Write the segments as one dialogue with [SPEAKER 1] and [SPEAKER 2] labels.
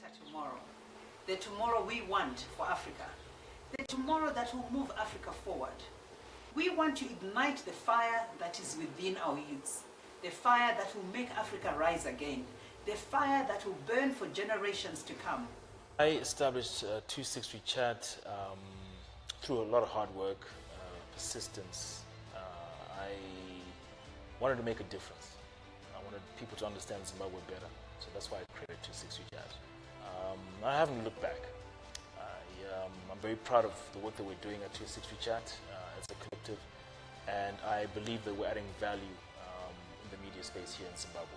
[SPEAKER 1] better tomorrow. The tomorrow we want for Africa. The tomorrow that will move Africa forward. We want to ignite the fire that is within our youths. The fire that will make Africa rise again. The fire that will burn for generations to come.
[SPEAKER 2] I established 263 Chat through a lot of hard work, persistence. I wanted to make a difference. I wanted people to understand Zimbabwe better. So that's why I created 263 Chat. I haven't looked back. I'm very proud of the work that we're doing at 263 Chat as a collective, and I believe that we're adding value in the media space here in Zimbabwe.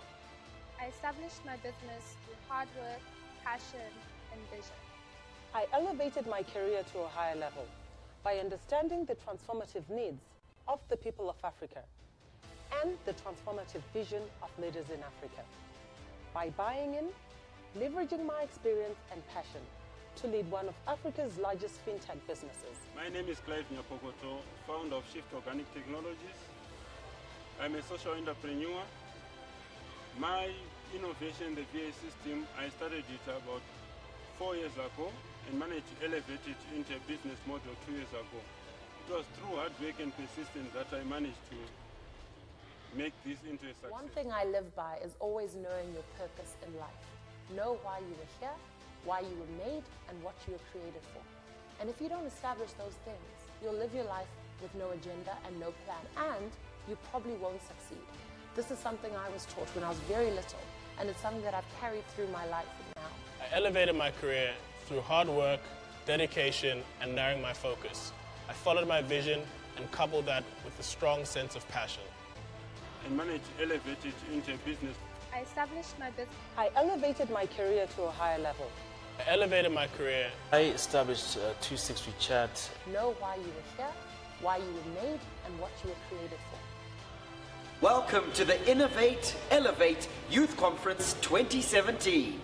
[SPEAKER 3] I established my business through hard work, passion, and vision.
[SPEAKER 4] I elevated my career to a higher level by understanding the transformative needs of the people of Africa and the transformative vision of leaders in Africa. By buying in, leveraging my experience and passion to lead one of Africa's largest fintech businesses.
[SPEAKER 5] My name is Clive Nyapokoto, founder of Shift Organic Technologies. I'm a social entrepreneur. My innovation in the VA system, I started it about 4 years ago and managed to elevate it into a business model 2 years ago. It was through hard work and persistence that I managed to make this into a success.
[SPEAKER 6] One thing I live by is always knowing your purpose in life. Know why you were here, why you were made, and what you were created for. And if you don't establish those things, you'll live your life with no agenda and no plan, and you probably won't succeed. This is something I was taught when I was very little, and it's something that I've carried through my life now.
[SPEAKER 7] I elevated my career through hard work, dedication, and narrowing my focus. I followed my vision and coupled that with a strong sense of passion.
[SPEAKER 5] And managed to elevate it into a business.
[SPEAKER 3] I established my business.
[SPEAKER 4] I elevated my career to a higher level.
[SPEAKER 7] I elevated my career.
[SPEAKER 2] I established 263 Chat.
[SPEAKER 6] Know why you were here, why you were made, and what you were created for.
[SPEAKER 8] Welcome to the Innovate, Elevate Youth Conference 2017.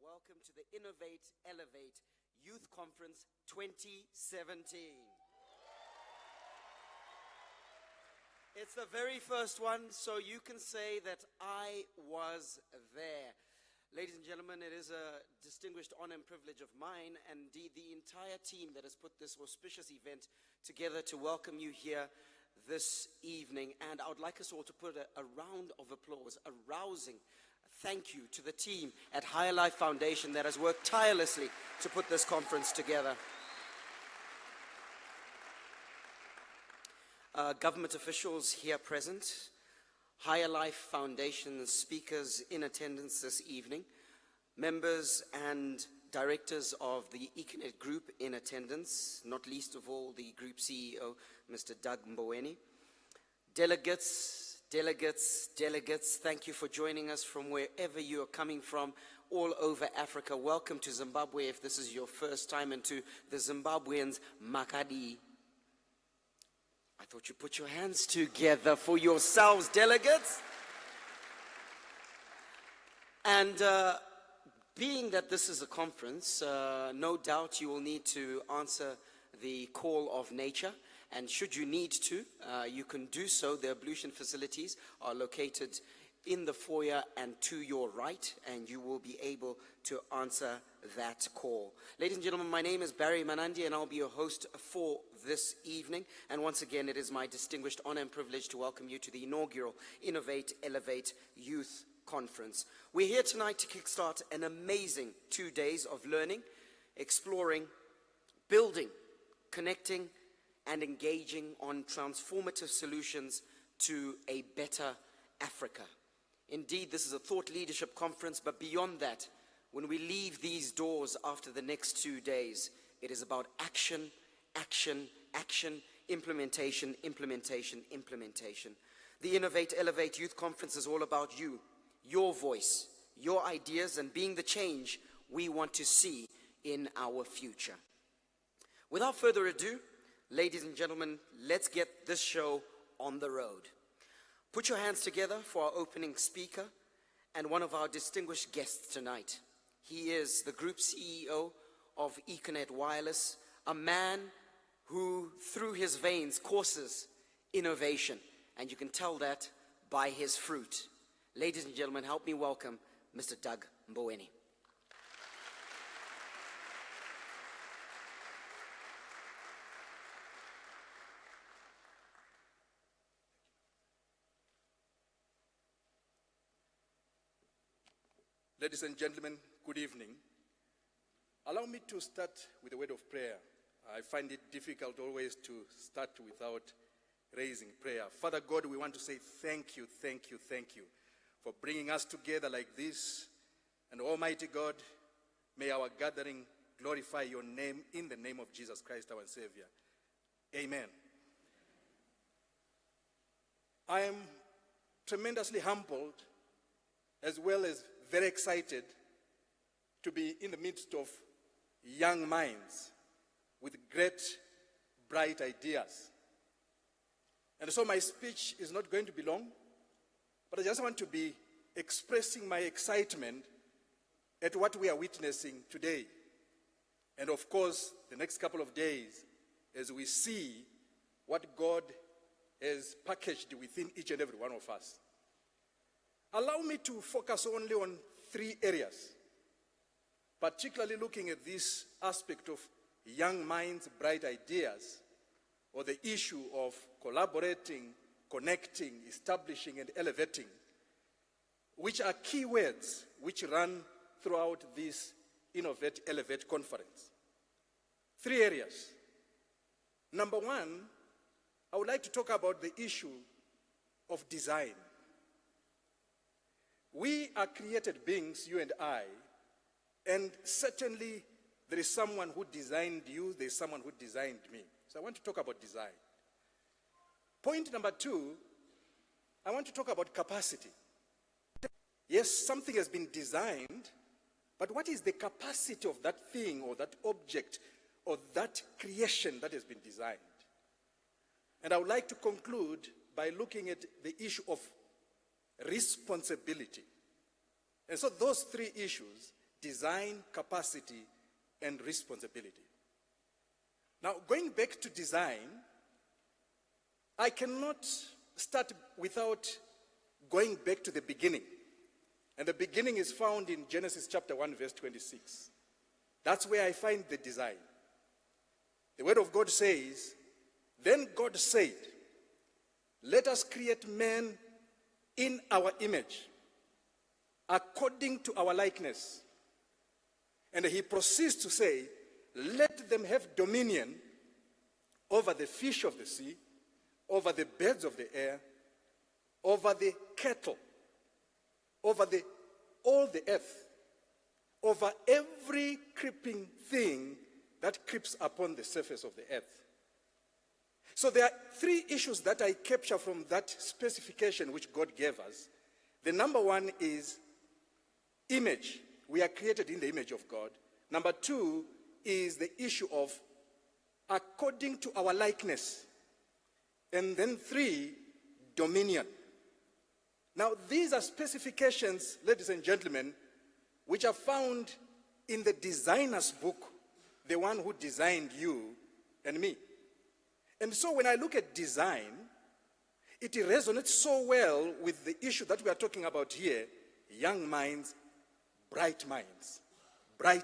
[SPEAKER 8] Welcome to the Innovate, Elevate Youth Conference 2017. It's the very first one, so you can say that I was there. Ladies and gentlemen, it is a distinguished honor and privilege of mine, and indeed the entire team that has put this auspicious event together to welcome you here this evening. And I would like us all to put a round of applause, a rousing thank you to the team at Higher Life Foundation that has worked tirelessly to put this conference together. Government officials here present, Higher Life Foundation speakers in attendance this evening, members and directors of the Econet Group in attendance, not least of all the Group CEO, Mr. Doug Mboweni, delegates, thank you for joining us from wherever you are coming from all over Africa. Welcome to Zimbabwe if this is your first time, and to the Zimbabweans, Makadi. I thought you put your hands together for yourselves, delegates. And being that this is a conference, no doubt you will need to answer the call of nature. And should you need to, you can do so. The ablution facilities are located in the foyer and to your right, and you will be able to answer that call. Ladies and gentlemen, my name is Barry Manandi, and I'll be your host for this evening. And once again, it is my distinguished honor and privilege to welcome you to the inaugural Innovate, Elevate Youth Conference. We're here tonight to kickstart an amazing 2 days of learning, exploring, building, connecting, and engaging on transformative solutions to a better Africa. Indeed, this is a thought leadership conference, but beyond that, when we leave these doors after the next 2 days, it is about action, action, action, implementation, implementation, implementation. The Innovate, Elevate Youth Conference is all about you, your voice, your ideas, and being the change we want to see in our future. Without further ado, ladies and gentlemen, let's get this show on the road. Put your hands together for our opening speaker and one of our distinguished guests tonight. He is the Group CEO of Econet Wireless, a man who, through his veins, courses innovation. And you can tell that by his fruit. Ladies and gentlemen, help me welcome Mr. Doug Mboweni.
[SPEAKER 9] Ladies and gentlemen, good evening. Allow me to start with a word of prayer. I find it difficult always to start without raising prayer. Father God, we want to say thank you for bringing us together like this. And Almighty God, may our gathering glorify your name in the name of Jesus Christ, our Savior. Amen. I am tremendously humbled as well as very excited to be in the midst of young minds with great, bright ideas. And so my speech is not going to be long, but I just want to be expressing my excitement at what we are witnessing today. And of course, the next couple of days, as we see what God has packaged within each and every one of us. Allow me to focus only on 3 areas, particularly looking at this aspect of young minds, bright ideas, or the issue of collaborating, connecting, establishing, and elevating, which are key words which run throughout this Innovate, Elevate conference. 3 areas. Number 1, I would like to talk about the issue of design. We are created beings, you and I, and certainly there is someone who designed you, there is someone who designed me. So I want to talk about design. Point number 2, I want to talk about capacity. Yes, something has been designed, but what is the capacity of that thing or that object or that creation that has been designed? And I would like to conclude by looking at the issue of responsibility. And so those 3 issues, design, capacity, and responsibility. Now, going back to design, I cannot start without going back to the beginning. And the beginning is found in Genesis chapter 1, verse 26. That's where I find the design. The word of God says, "Then God said, let us create man in our image, according to our likeness." And he proceeds to say, "Let them have dominion over the fish of the sea, over the birds of the air, over the cattle, over all the earth, over every creeping thing that creeps upon the surface of the earth." So there are 3 issues that I capture from that specification which God gave us. The number 1 is image. We are created in the image of God. Number 2 is the issue of according to our likeness. And then 3, dominion. Now, these are specifications, ladies and gentlemen, which are found in the designer's book, the one who designed you and me. And so when I look at design, it resonates so well with the issue that we are talking about here, young minds, bright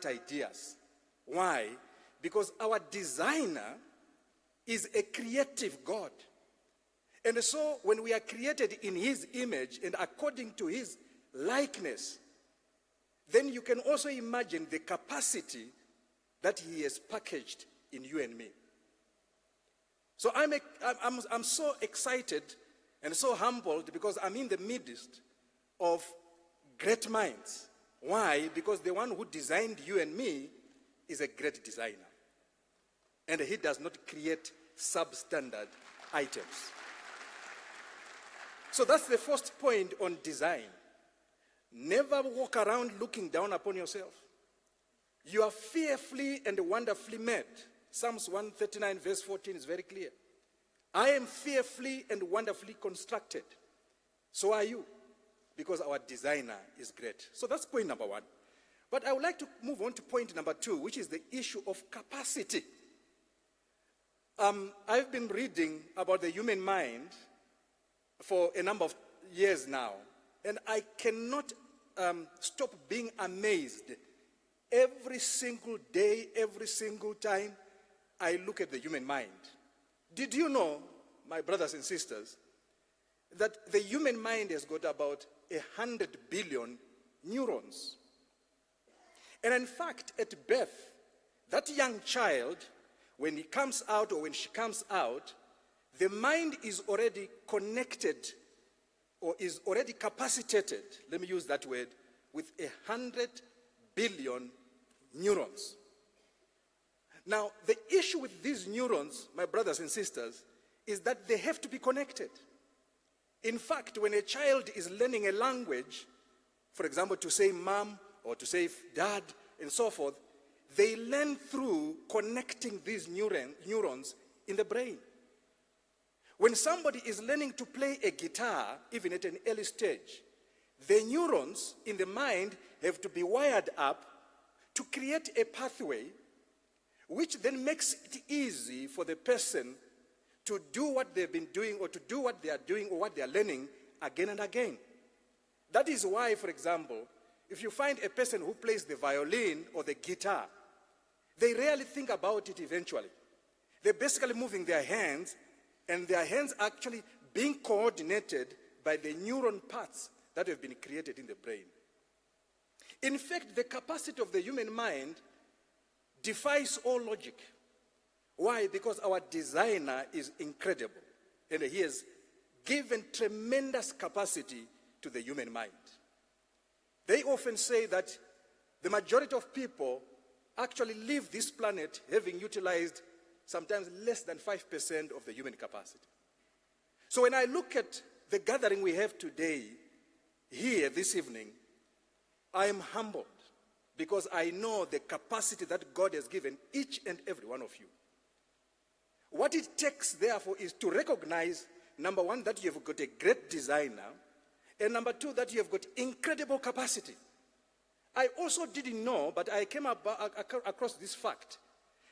[SPEAKER 9] ideas. Why? Because our designer is a creative God. And so when we are created in his image and according to his likeness, then you can also imagine the capacity that he has packaged in you and me. So I'm so excited and so humbled because I'm in the midst of great minds. Why? Because the one who designed you and me is a great designer. And he does not create substandard items. So that's the first point on design. Never walk around looking down upon yourself. You are fearfully and wonderfully made. Psalms 139 verse 14 is very clear. I am fearfully and wonderfully constructed. So are you, because our designer is great. So that's point number one. But I would like to move on to point number two, which is the issue of capacity. I've been reading about the human mind for a number of years now, and I cannot stop being amazed every single day, every single time I look at the human mind. Did you know, my brothers and sisters, that the human mind has got about 100 billion neurons? And in fact, at birth, that young child, when he comes out or when she comes out, the mind is already connected or is already capacitated, let me use that word, with 100 billion neurons. Now, the issue with these neurons, my brothers and sisters, is that they have to be connected. In fact, when a child is learning a language, for example, to say mom or to say dad and so forth, they learn through connecting these neurons in the brain. When somebody is learning to play a guitar, even at an early stage, the neurons in the mind have to be wired up to create a pathway which then makes it easy for the person to do what they've been doing or to do what they are doing or what they are learning again and again. That is why, for example, if you find a person who plays the violin or the guitar, they rarely think about it eventually. They're basically moving their hands, and their hands actually being coordinated by the neuron parts that have been created in the brain. In fact, the capacity of the human mind defies all logic. Why? Because our designer is incredible, and he has given tremendous capacity to the human mind. They often say that the majority of people actually leave this planet having utilized sometimes less than 5% of the human capacity. So when I look at the gathering we have today, here this evening, I am humbled because I know the capacity that God has given each and every one of you. What it takes, therefore, is to recognize, number one, that you have got a great designer, and number two, that you have got incredible capacity. I also didn't know, but I came across this fact,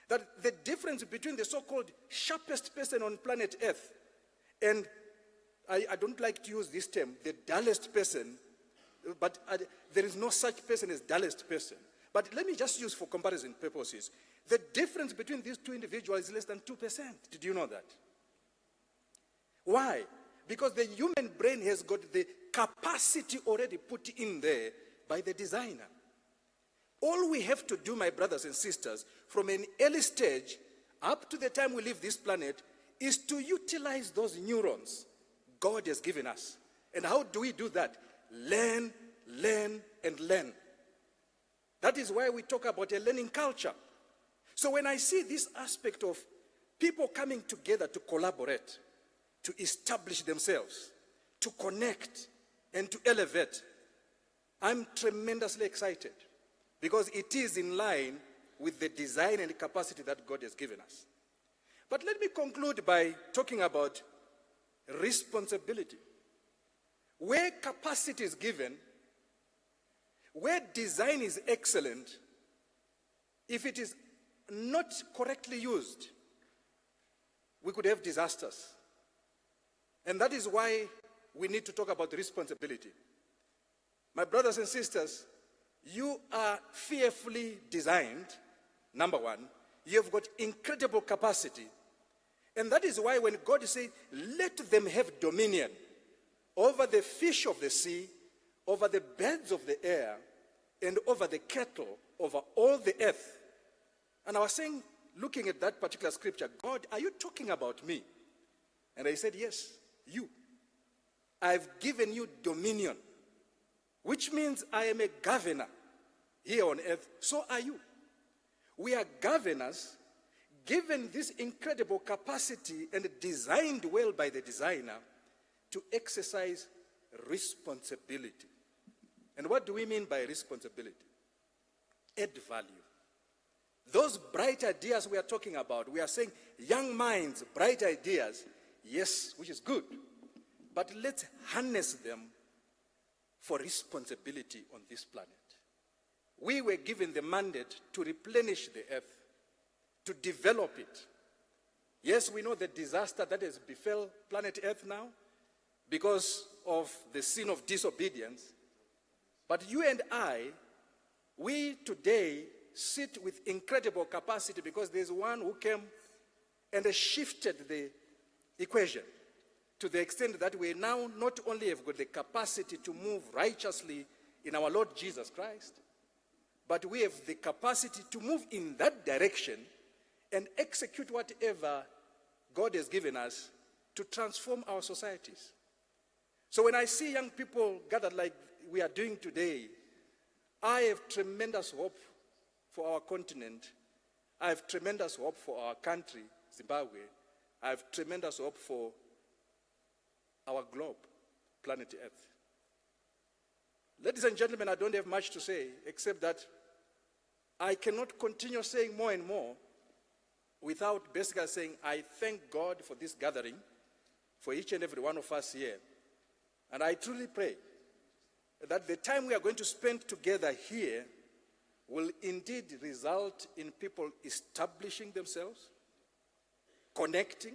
[SPEAKER 9] that the difference between the so-called sharpest person on planet Earth and, I don't like to use this term, the dullest person, but there is no such person as dullest person. But let me just use for comparison purposes. The difference between these two individuals is less than 2%. Did you know that? Why? Because the human brain has got the capacity already put in there by the designer. All we have to do, my brothers and sisters, from an early stage up to the time we leave this planet, is to utilize those neurons God has given us. And how do we do that? Learn, learn, and learn. That is why we talk about a learning culture. So when I see this aspect of people coming together to collaborate, to establish themselves, to connect, and to elevate, I'm tremendously excited because it is in line with the design and capacity that God has given us. But let me conclude by talking about responsibility. Where capacity is given, where design is excellent, if it is not correctly used, we could have disasters. And that is why we need to talk about responsibility. My brothers and sisters, you are fearfully designed, number one. You have got incredible capacity. And that is why when God says, let them have dominion over the fish of the sea, over the birds of the air, and over the cattle, over all the earth. And I was saying, looking at that particular scripture, God, are you talking about me? And I said, yes, you. I've given you dominion, which means I am a governor here on earth. So are you. We are governors given this incredible capacity and designed well by the designer to exercise responsibility. And what do we mean by responsibility? Add value. Those bright ideas we are talking about, we are saying young minds, bright ideas, yes, which is good. But let's harness them for responsibility on this planet. We were given the mandate to replenish the earth, to develop it. Yes, we know the disaster that has befell planet Earth now because of the sin of disobedience. But you and I, we today sit with incredible capacity because there's one who came and shifted the equation to the extent that we now not only have got the capacity to move righteously in our Lord Jesus Christ, but we have the capacity to move in that direction and execute whatever God has given us to transform our societies. So when I see young people gathered like we are doing today, I have tremendous hope for our continent. I have tremendous hope for our country, Zimbabwe. I have tremendous hope for our globe, planet Earth. Ladies and gentlemen, I don't have much to say except that I cannot continue saying more and more without basically saying I thank God for this gathering, for each and every one of us here. And I truly pray that the time we are going to spend together here will indeed result in people establishing themselves, connecting,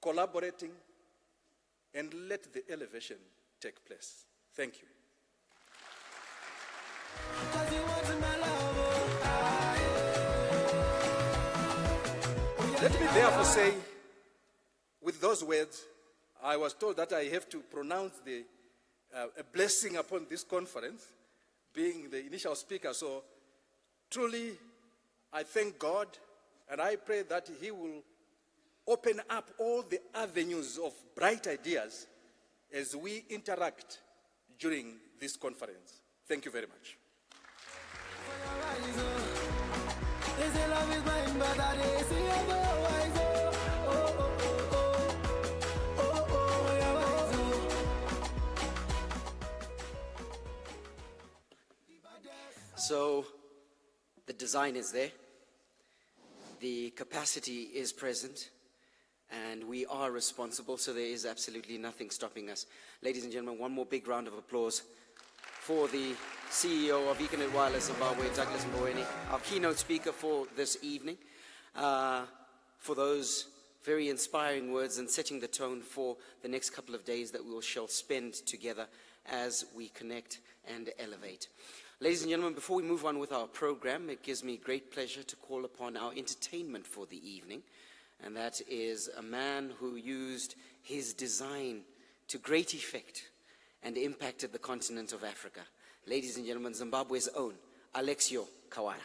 [SPEAKER 9] collaborating, and let the elevation take place. Thank you. Let me therefore say, with those words, I was told that I have to pronounce a blessing upon this conference, being the initial speaker. So truly, I thank God, and I pray that He will open up all the avenues of bright ideas as we interact during this conference. Thank you very much.
[SPEAKER 8] So the design is there, the capacity is present, and we are responsible, so there is absolutely nothing stopping us. Ladies and gentlemen, one more big round of applause for the CEO of Econet Wireless Zimbabwe, Douglas Mboweni, our keynote speaker for this evening, for those very inspiring words and setting the tone for the next couple of days that we shall spend together as we connect and elevate. Ladies and gentlemen, before we move on with our program, it gives me great pleasure to call upon our entertainment for the evening, and that is a man who used his design to great effect and impacted the continent of Africa. Ladies and gentlemen, Zimbabwe's own Alexio Kawara.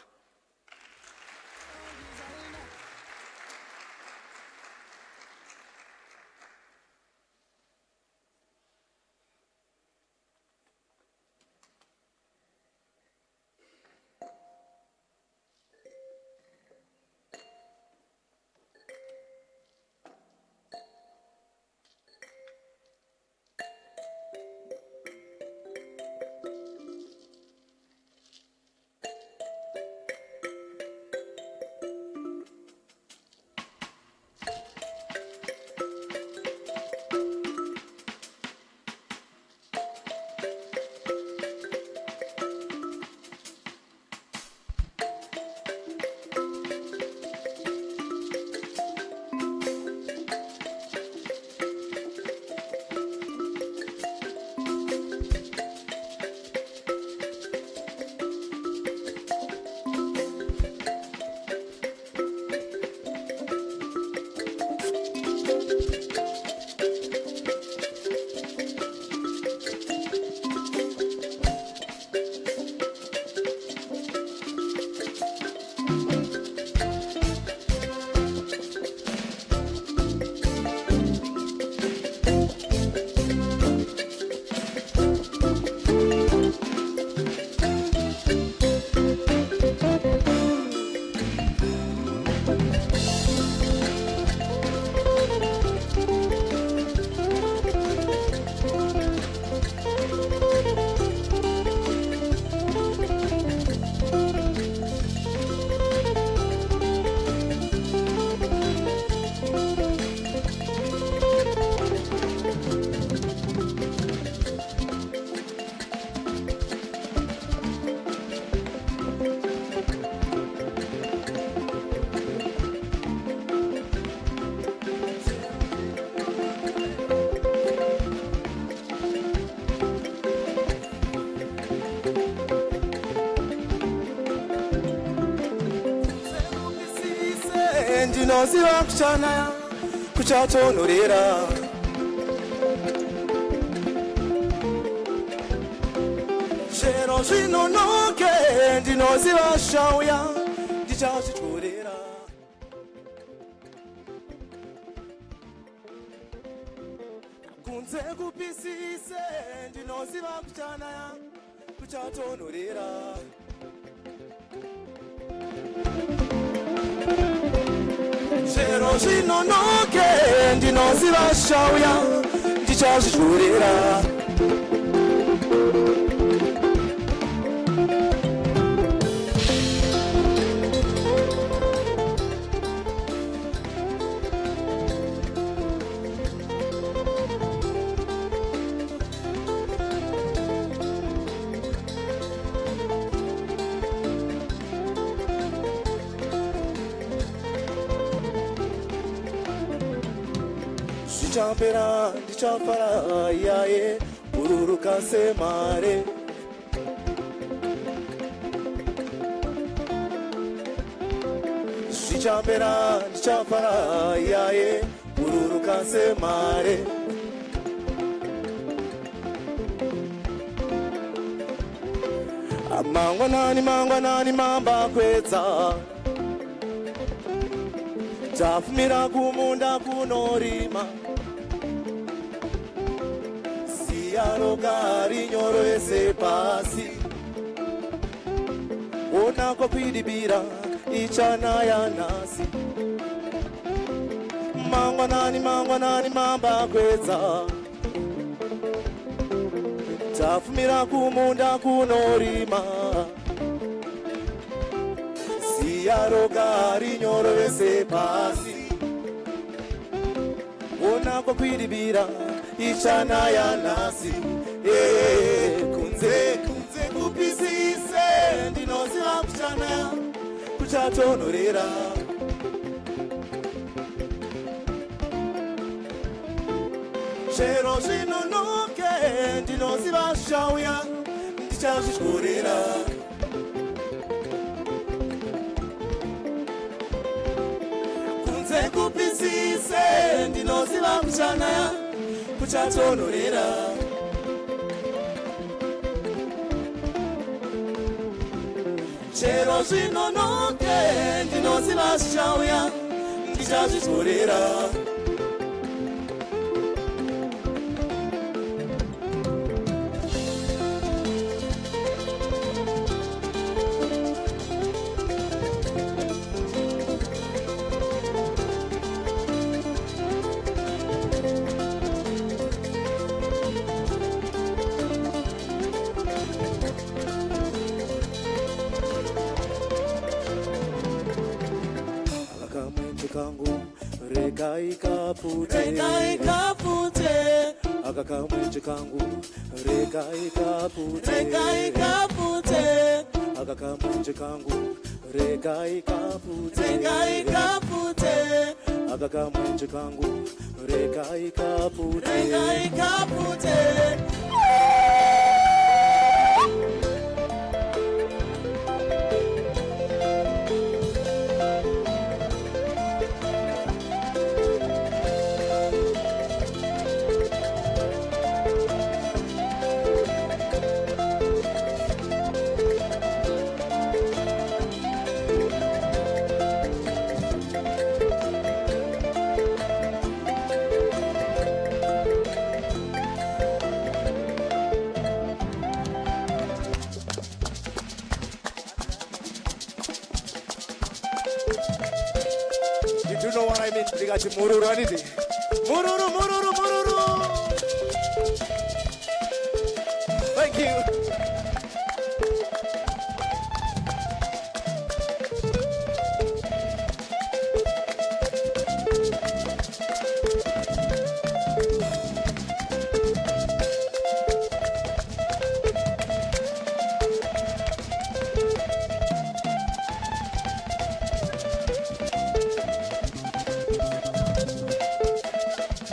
[SPEAKER 10] ndinoziva kuchanaya kuchatonhorera chero zvinonoke ndinoziva zvauya ndichazvitorera kunze kupisise ndinoziva kuchanaya kuchatonhorera chero zvinonoke ndinoziva zvauya ndichazvitorera Ndichapera ndichafara yaye ururuka semare Ndichapera ndichafara yaye ururuka semare Mangwanani mamba kwedza Tafumira kumunda kunorima Siyaroka nyoro ese pasi Ona kwa kwidibira ichanaya nasi Mangwanani mamba kwedza Tafumira kumunda kunorima Siyaroka nyoro ese pasi Ona kwa kwidibira ichanaya nasi kunze kupisise ndinoziva kuchanaya kuchatonhorera chero zvinonoke ndinoziva zvauya ndichazvitorera kunze kupisise ndinoziva kuchanaya kuchatonhorera chero zvinonoke ndinoziva zvauya ndichazvitorera Regai kapute akakamwenje kangu regai kapute akakamwenje kangu regai kapute akakamwenje kangu regai kapute You know what I mean? Ndikati mururu aniti. Mururu.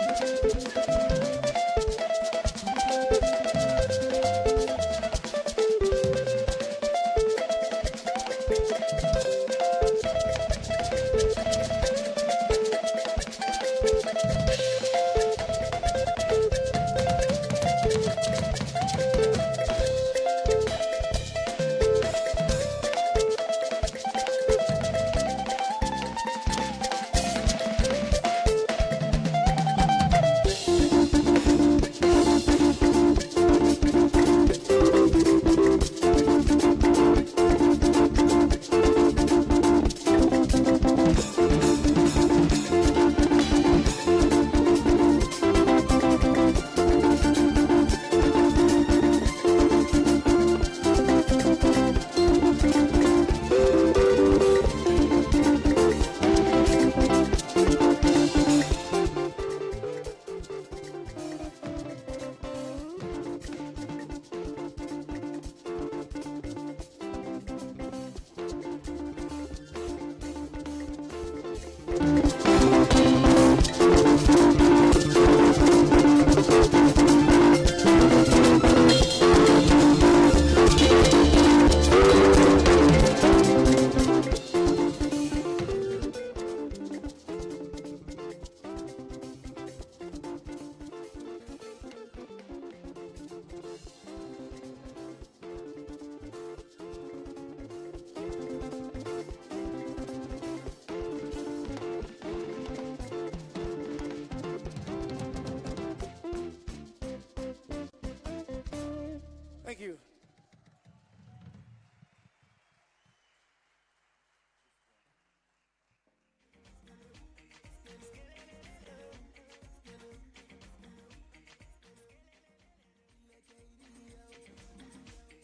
[SPEAKER 10] Thank you. Thank you.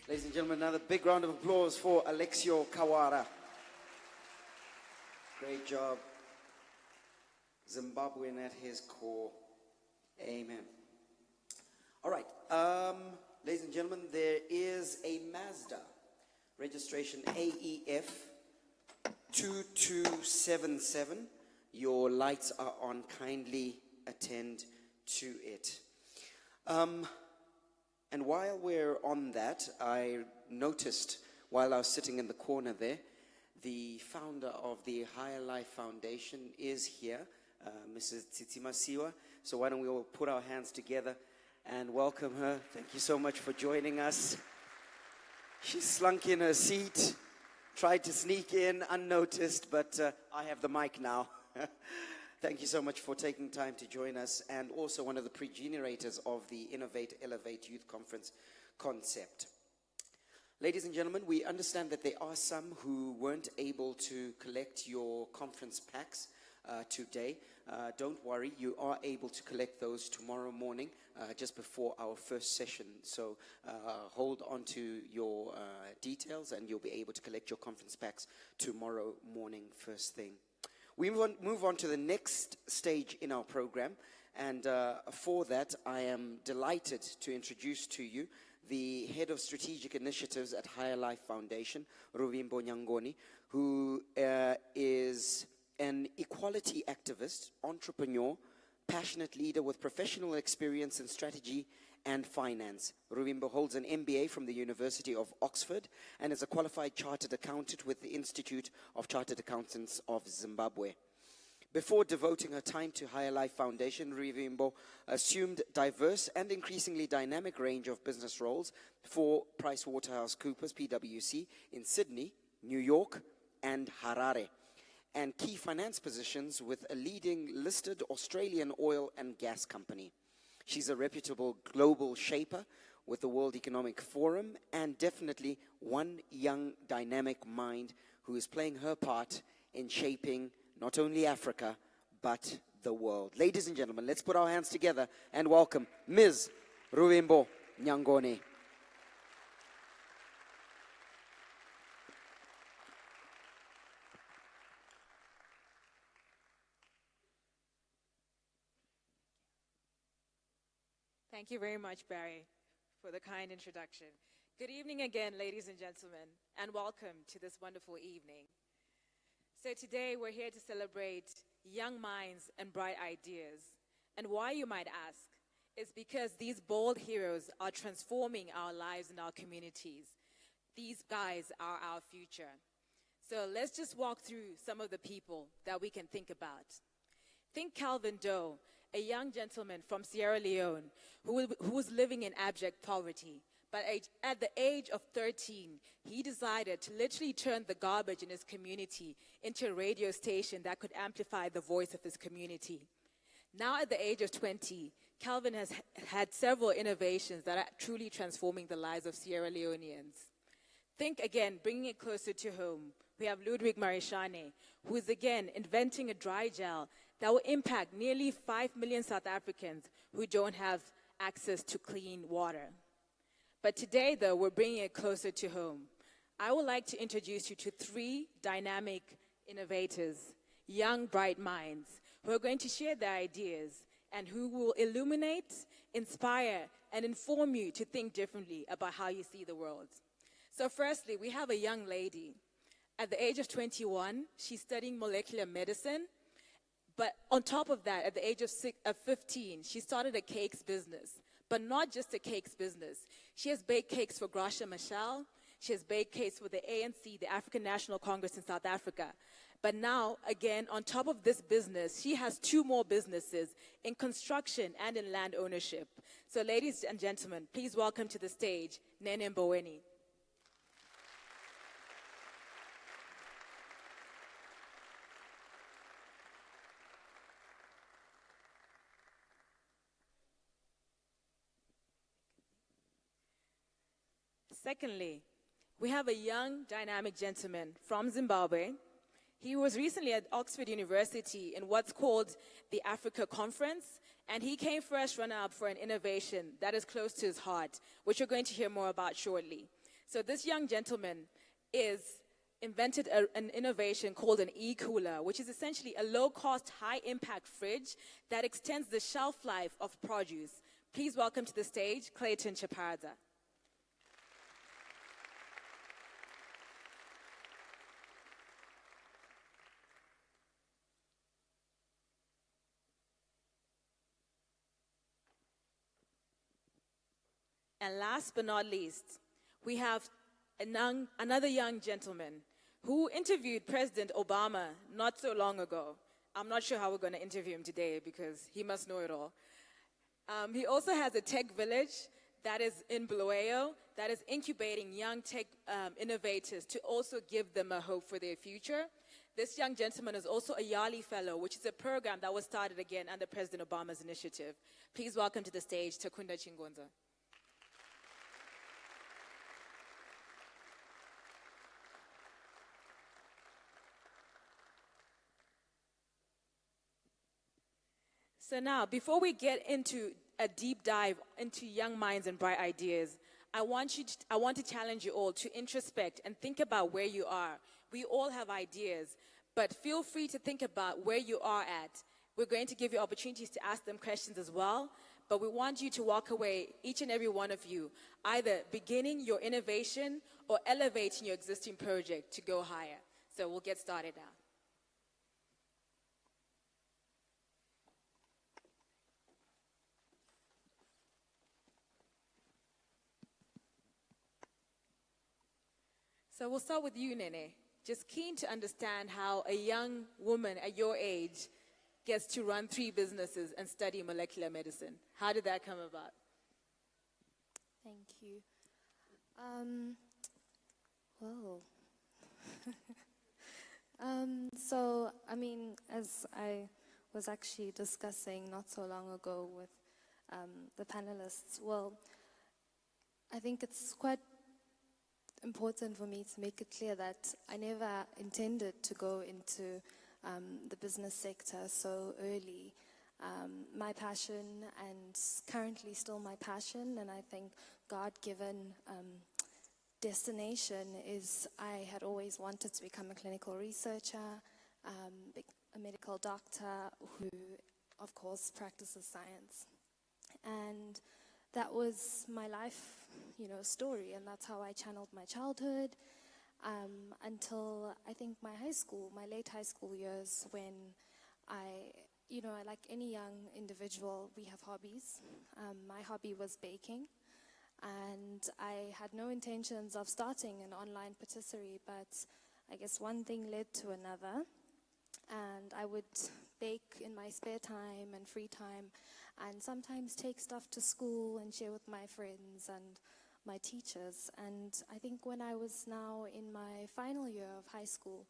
[SPEAKER 8] Ladies and gentlemen, another big round of applause for Alexio Kawara. Great job. Zimbabwean at his core. Amen. All right. Ladies and gentlemen, there is a Mazda. Registration AEF 2277. Your lights are on. Kindly attend to it. And while we're on that, I noticed while I was sitting in the corner there, the founder of the Higher Life Foundation is here, Mrs. Tsitima Siwa. So why don't we all put our hands together and welcome her. Thank you so much for joining us. She slunk in her seat, tried to sneak in unnoticed, but I have the mic now. Thank you so much for taking time to join us, and also one of the pre-generators of the Innovate, Elevate Youth Conference concept. Ladies and gentlemen, we understand that there are some who weren't able to collect your conference packs today. Don't worry, you are able to collect those tomorrow morning, just before our first session. So hold on to your details, and you'll be able to collect your conference packs tomorrow morning, first thing. We move on to the next stage in our program, and for that, I am delighted to introduce to you the Head of Strategic Initiatives at Higher Life Foundation, Ruvimbo Nyangoni, who is an equality activist, entrepreneur, passionate leader with professional experience in strategy and finance. Ruvimbo holds an MBA from the University of Oxford and is a qualified chartered accountant with the Institute of Chartered Accountants of Zimbabwe. Before devoting her time to Higher Life Foundation, Ruvimbo assumed diverse and increasingly dynamic range of business roles for PricewaterhouseCoopers, PwC, in Sydney, New York, and Harare, and key finance positions with a leading listed Australian oil and gas company. She's a reputable global shaper with the World Economic Forum, and definitely one young dynamic mind who is playing her part in shaping not only Africa, but the world. Ladies and gentlemen, let's put our hands together and welcome Ms. Ruvimbo Nyangoni.
[SPEAKER 11] Thank you very much, Barry, for the kind introduction. Good evening again, ladies and gentlemen, and welcome to this wonderful evening. So today we're here to celebrate young minds and bright ideas. And why, you might ask, is because these bold heroes are transforming our lives and our communities. These guys are our future. So let's just walk through some of the people that we can think about. Think Calvin Doe, a young gentleman from Sierra Leone who was living in abject poverty. But at the age of 13, he decided to literally turn the garbage in his community into a radio station that could amplify the voice of his community. Now at the age of 20, Calvin has had several innovations that are truly transforming the lives of Sierra Leoneans. Think again, bringing it closer to home. We have Ludwig Marishane, who is again inventing a dry gel that will impact nearly 5 million South Africans who don't have access to clean water. But today, though, we're bringing it closer to home. I would like to introduce you to 3 dynamic innovators, young, bright minds, who are going to share their ideas and who will illuminate, inspire, and inform you to think differently about how you see the world. So firstly, we have a young lady. At the age of 21, she's studying molecular medicine. But on top of that, at the age of 15, she started a cakes business. But not just a cakes business. She has baked cakes for Gracia Machel. She has baked cakes for the ANC, the African National Congress in South Africa. But now, again, on top of this business, she has 2 more businesses in construction and in land ownership. So ladies and gentlemen, please welcome to the stage, Nyangoni Mboweni. Secondly, we have a young, dynamic gentleman from Zimbabwe. He was recently at Oxford University in what's called the Africa Conference, and he came first runner-up for an innovation that is close to his heart, which you're going to hear more about shortly. So this young gentleman invented an innovation called an e-cooler, which is essentially a low-cost, high-impact fridge that extends the shelf life of produce. Please welcome to the stage, Clayton Chaparda. And last but not least, we have another young gentleman who interviewed President Obama not so long ago. I'm not sure how we're going to interview him today because he must know it all. He also has a tech village that is in Bulawayo that is incubating young tech innovators to also give them a hope for their future. This young gentleman is also a Yali Fellow, which is a program that was started again under President Obama's initiative. Please welcome to the stage Takunda Chingonza. So now, before we get into a deep dive into young minds and bright ideas, I want to challenge you all to introspect and think about where you are. We all have ideas, but feel free to think about where you are at. We're going to give you opportunities to ask them questions as well, but we want you to walk away, each and every one of you, either beginning your innovation or elevating your existing project to go higher. So we'll get started now. So we'll start with you, Nene. Just keen to understand how a young woman at your age gets to run 3 businesses and study molecular medicine. How did that come about?
[SPEAKER 12] Thank you. So, I mean, as I was actually discussing not so long ago with the panelists, well, I think it's quite important for me to make it clear that I never intended to go into the business sector so early. My passion, and currently still my passion, and I think God-given destination is I had always wanted to become a clinical researcher, a medical doctor who, of course, practices science. And that was my life, story, and that's how I channeled my childhood until I think my late high school years, when like any young individual, we have hobbies. My hobby was baking, and I had no intentions of starting an online patisserie, but I guess one thing led to another, and I would bake in my spare time and free time, and sometimes take stuff to school and share with my friends and my teachers. And I think when I was now in my final year of high school,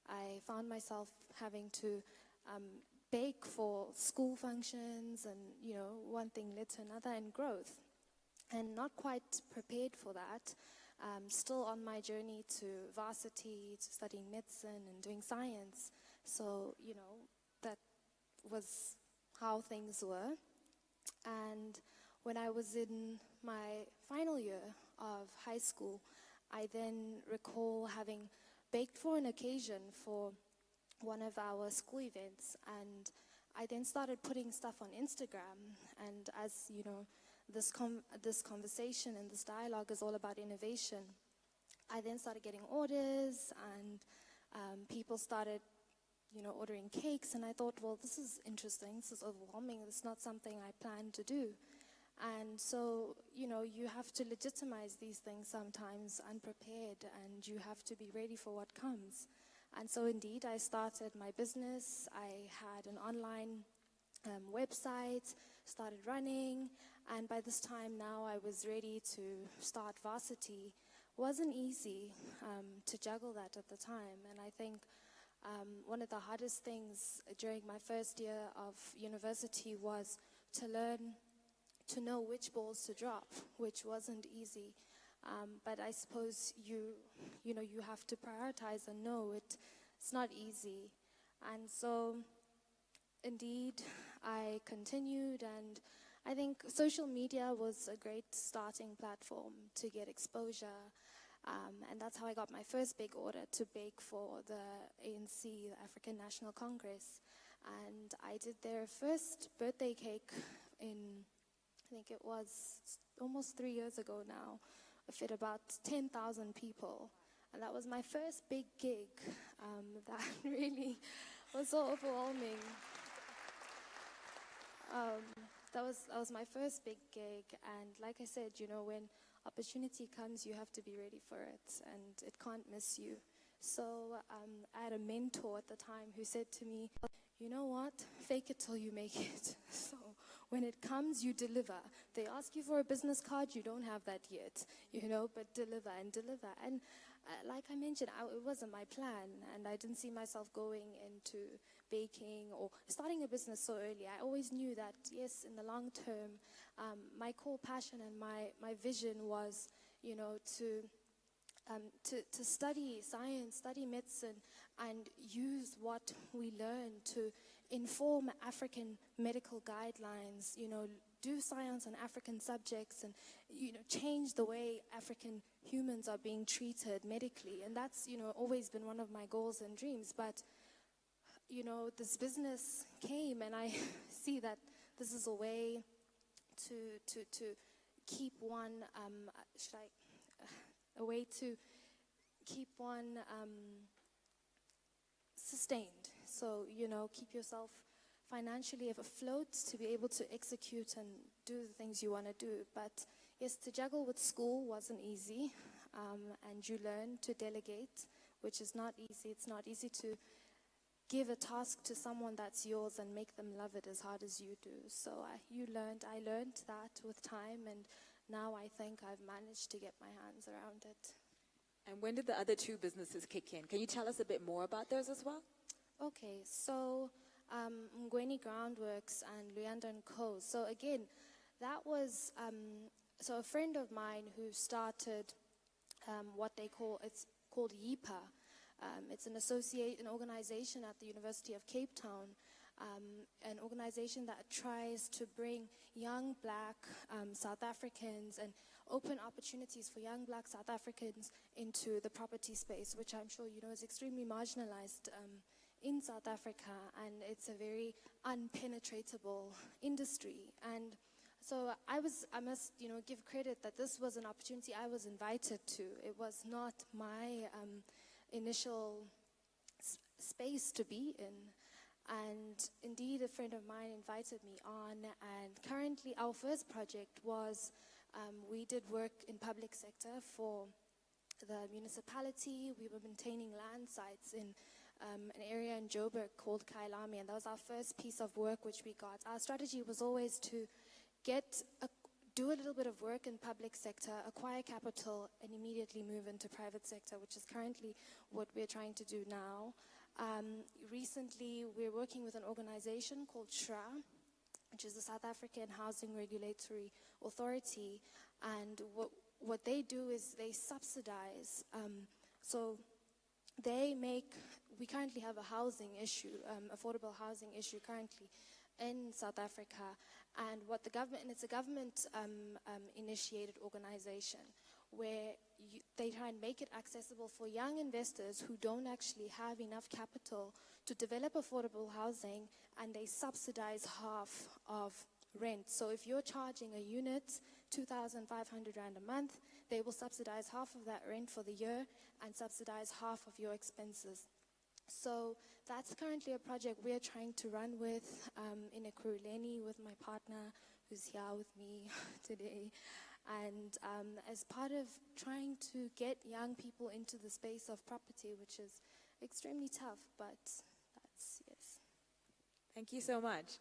[SPEAKER 12] I found myself having to bake for school functions, and one thing led to another, and growth, and not quite prepared for that. Still on my journey to varsity, to studying medicine and doing science. So that was how things were. And when I was in my final year of high school, I then recall having baked for an occasion for one of our school events, and I then started putting stuff on Instagram. And as you know, this conversation and this dialogue is all about innovation. I then started getting orders, and people started ordering cakes, and I thought, well, this is interesting, this is overwhelming, this is not something I planned to do. And so, you have to legitimize these things sometimes unprepared, and you have to be ready for what comes. And so indeed, I started my business. I had an online website, started running, and by this time now I was ready to start varsity. Wasn't easy to juggle that at the time, and I think one of the hardest things during my first year of university was to learn to know which balls to drop, which wasn't easy. But I suppose you know, you have to prioritize and know it's not easy. And so, indeed, I continued, and I think social media was a great starting platform to get exposure. And that's how I got my first big order to bake for the ANC, the African National Congress. And I did their first birthday cake in, I think it was almost 3 years ago now. It fit about 10,000 people. And that was my first big gig. That really was so overwhelming. That was my first big gig, and like I said, you know, when opportunity comes, you have to be ready for it, and it can't miss you. So I had a mentor at the time who said to me, you know what, fake it till you make it. So when it comes, you deliver. They ask you for a business card, you don't have that yet, you know, but deliver and deliver. And like I mentioned, it wasn't my plan, and I didn't see myself going into baking or starting a business so early. I always knew that, yes, in the long term, my core passion and my vision was, you know, to study science, study medicine, and use what we learn to inform African medical guidelines, you know, do science on African subjects, and, you know, change the way African humans are being treated medically. And that's, you know, always been one of my goals and dreams. But, you know, this business came, and I see that this is a way to keep one, a way to keep one sustained. So, you know, keep yourself financially afloat to be able to execute and do the things you want to do. But yes, to juggle with school wasn't easy, and you learn to delegate, which is not easy. It's not easy to give a task to someone that's yours and make them love it as hard as you do. So I learned that with time, and now I think I've managed to get my hands around it.
[SPEAKER 11] And when did the other two businesses kick in? Can you tell us a bit more about those as well?
[SPEAKER 12] Okay, so Mboweni Groundworks and Luyanda & Co. So again, that was so a friend of mine who started what they call, it's called YIPA. It's an organization at the University of Cape Town, an organization that tries to bring young black South Africans and open opportunities for young black South Africans into the property space, which I'm sure you know is extremely marginalized in South Africa, and it's a very unpenetratable industry. And so I must, you know, give credit that this was an opportunity I was invited to. It was not my initial space to be in. And indeed, a friend of mine invited me on, and currently our first project was, we did work in public sector for the municipality. We were maintaining land sites in an area in Joburg called Kailami, and that was our first piece of work which we got. Our strategy was always to do a little bit of work in public sector, acquire capital, and immediately move into private sector, which is currently what we're trying to do now. Recently, we're working with an organization called SHRA, which is the South African Housing Regulatory Authority, and what they do is they subsidize. So we currently have a housing issue, affordable housing issue currently in South Africa, and it's a government initiated organization where they try and make it accessible for young investors who don't actually have enough capital to develop affordable housing, and they subsidize half of rent. So if you're charging a unit 2,500 Rand a month, they will subsidize half of that rent for the year and subsidize half of your expenses. So that's currently a project we're trying to run with in Ekurhuleni with my partner who's here with me today. And as part of trying to get young people into the space of property, which is extremely tough, but that's, yes.
[SPEAKER 11] Thank you so much.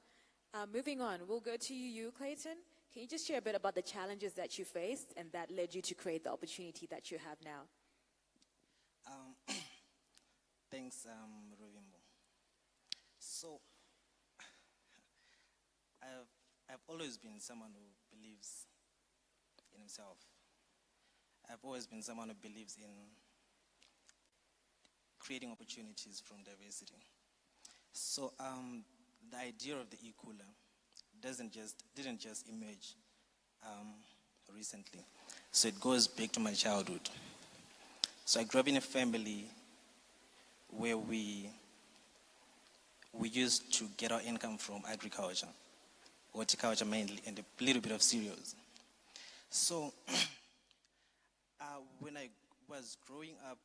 [SPEAKER 11] Moving on, we'll go to you, Clayton. Can you just share a bit about the challenges that you faced and that led you to create the opportunity that you have now?
[SPEAKER 13] Thanks, Ruvimbo. So, I've always been someone who believes in himself. I've always been someone who believes in creating opportunities from diversity. So the idea of the e-cooler didn't just emerge recently. So it goes back to my childhood. So I grew up in a family where we used to get our income from agriculture, horticulture mainly, and a little bit of cereals. So when I was growing up,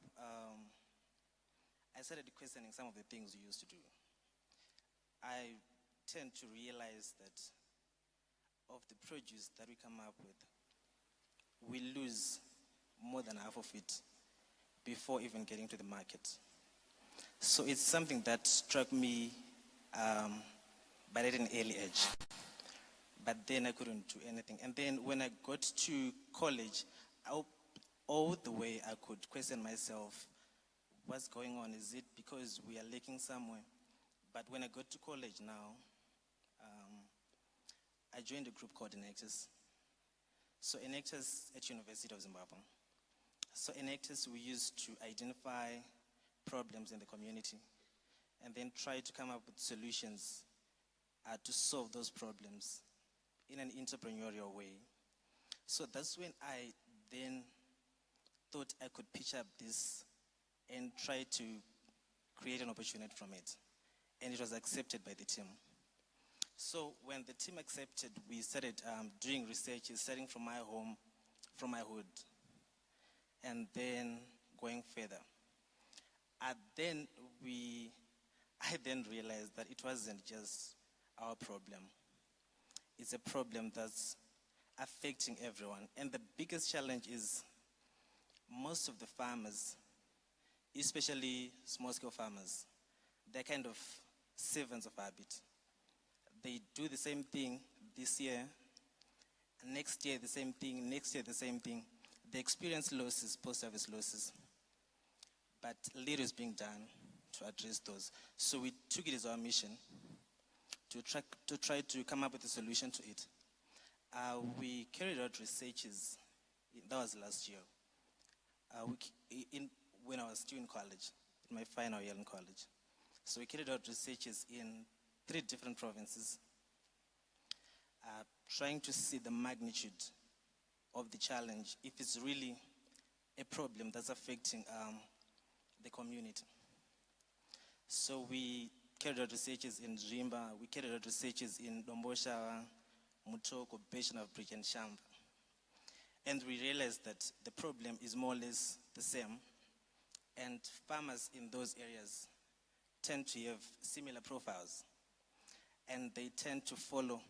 [SPEAKER 13] I started questioning some of the things we used to do. I tend to realize that of the produce that we come up with, we lose more than half of it before even getting to the market. So it's something that struck me but at an early age. But then I couldn't do anything. And then when I got to college, all the way I could question myself, what's going on? Is it because we are lacking somewhere? But when I got to college now, I joined a group called Enactus. So Enactus at University of Zimbabwe. So Enactus, we used to identify problems in the community and then try to come up with solutions to solve those problems in an entrepreneurial way. So that's when I then thought I could pitch up this and try to create an opportunity from it. And it was accepted by the team. So when the team accepted, we started doing research, starting from my home, from my hood, and then going further. I then realized that it wasn't just our problem. It's a problem that's affecting everyone. And the biggest challenge is most of the farmers, especially small-scale farmers, they're kind of servants of habit. They do the same thing this year, next year the same thing, next year the same thing. They experience losses, post-harvest losses, but little is being done to address those. So we took it as our mission to try to come up with a solution to it. We carried out researches, that was last year, when I was still in college, in my final year in college. So we carried out researches in 3 different provinces, trying to see the magnitude of the challenge, if it's really a problem that's affecting the community. So we carried out researches in Rimba, we carried out researches in Dombosha, Mutoko, Beshana Bridge, and Shamba. And we realized that the problem is more or less the same, and farmers in those areas tend to have similar profiles, and they tend to follow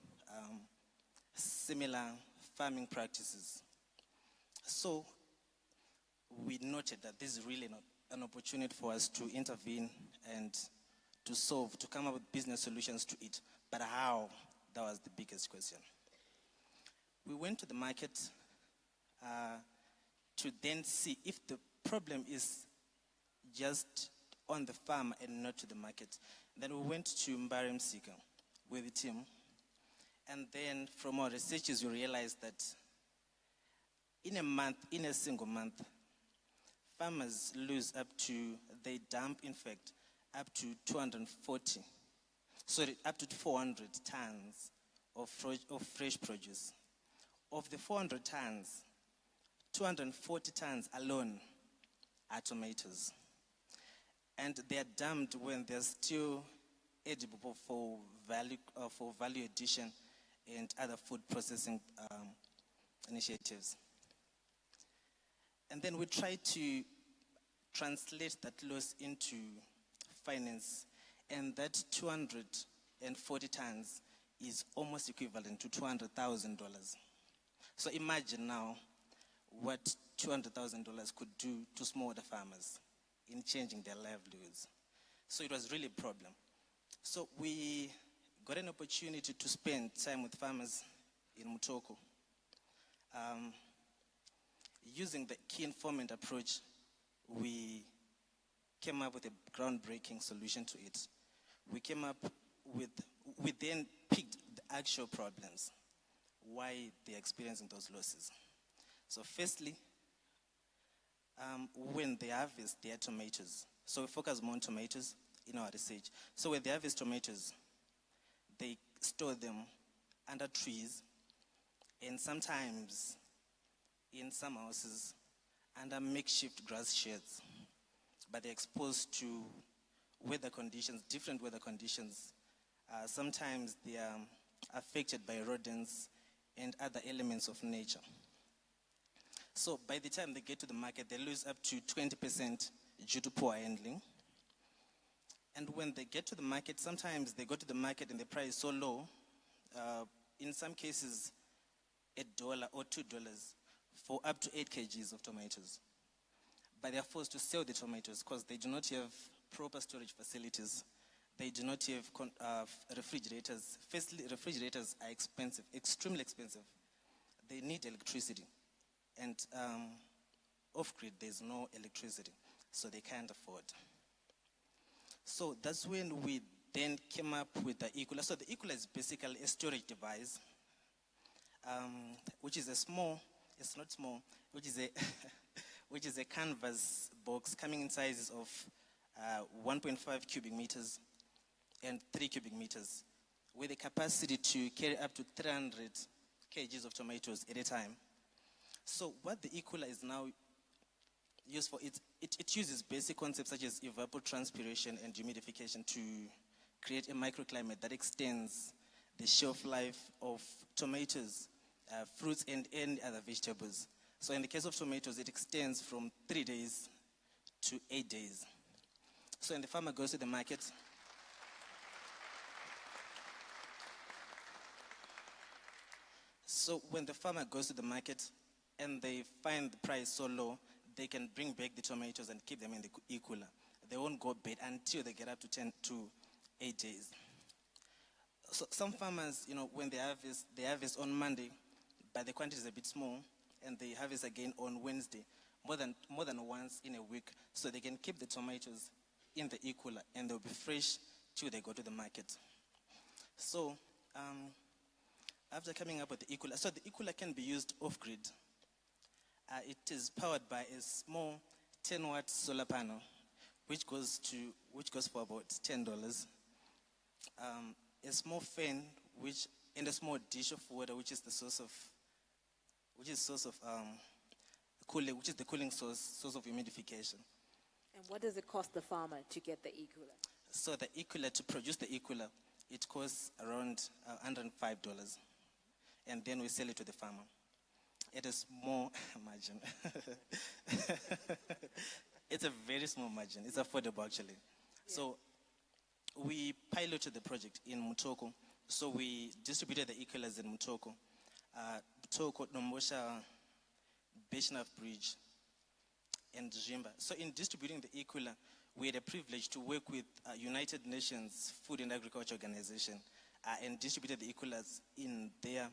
[SPEAKER 13] similar farming practices. So we noted that this is really not an opportunity for us to intervene and to come up with business solutions to it. But how? That was the biggest question. We went to the market to then see if the problem is just on the farm and not to the market. Then we went to Mbarem Sika with the team. And then from our researches, we realized that in a single month, farmers lose they dump, in fact, up to 400 tons of fresh produce. Of the 400 tons, 240 tons alone are tomatoes. And they are dumped when they're still edible for value addition and other food processing initiatives. And then we try to translate that loss into finance, and that 240 tons is almost equivalent to $200,000. So imagine now what $200,000 could do to smallholder farmers in changing their livelihoods. So it was really a problem. So we got an opportunity to spend time with farmers in Mutoko. Using the key informant approach, we came up with a groundbreaking solution to it. We then picked the actual problems, why they're experiencing those losses. So firstly, when they harvest their tomatoes. So we focus more on tomatoes in our research. So when they harvest tomatoes, they store them under trees, and sometimes in some houses under makeshift grass sheds. But they're exposed to weather conditions, different weather conditions. Sometimes they are affected by rodents and other elements of nature. So by the time they get to the market, they lose up to 20% due to poor handling. And when they get to the market, sometimes they go to the market and the price is so low, in some cases $1 or $2 for up to 8 kgs of tomatoes. But they are forced to sell the tomatoes because they do not have proper storage facilities. They do not have refrigerators. Firstly, refrigerators are expensive, extremely expensive. They need electricity. And off-grid, there's no electricity, so they can't afford. So that's when we then came up with the e-cooler. So the e-cooler is basically a storage device, which is a small, it's not small, which is a, which is a canvas box coming in sizes of 1.5 cubic meters and 3 cubic meters, with the capacity to carry up to 300 kgs of tomatoes at a time. So what the e-cooler is now used for, it uses basic concepts such as evapotranspiration and humidification to create a microclimate that extends the shelf life of tomatoes, fruits, and any other vegetables. So in the case of tomatoes, it extends from 3 days to 8 days. So when the farmer goes to the market, and they find the price so low, they can bring back the tomatoes and keep them in the e-cooler. They won't go bad until they get up to 10 to 8 days. So some farmers, when they harvest on Monday, but the quantity is a bit small, and they harvest again on Wednesday, more than once in a week, so they can keep the tomatoes in the e-cooler, and they'll be fresh till they go to the market. So after coming up with the e-cooler, so the e-cooler can be used off-grid. It is powered by a small 10-watt solar panel, which goes for about $10. A small fan, and a small dish of water, which is the cooling source of humidification.
[SPEAKER 11] And what does it cost the farmer to get the e-cooler?
[SPEAKER 13] So the e-cooler, to produce the e-cooler, it costs around $105, and then we sell it to the farmer. It is small margin. It's a very small margin. It's affordable, actually. Yeah. So we piloted the project in Mutoko. So we distributed the e-coolers in Mutoko, Mutoko, Nombosha, Beshnaf Bridge, and Jimba. So in distributing the e-cooler, we had a privilege to work with United Nations Food and Agriculture Organization and distributed the e-coolers in their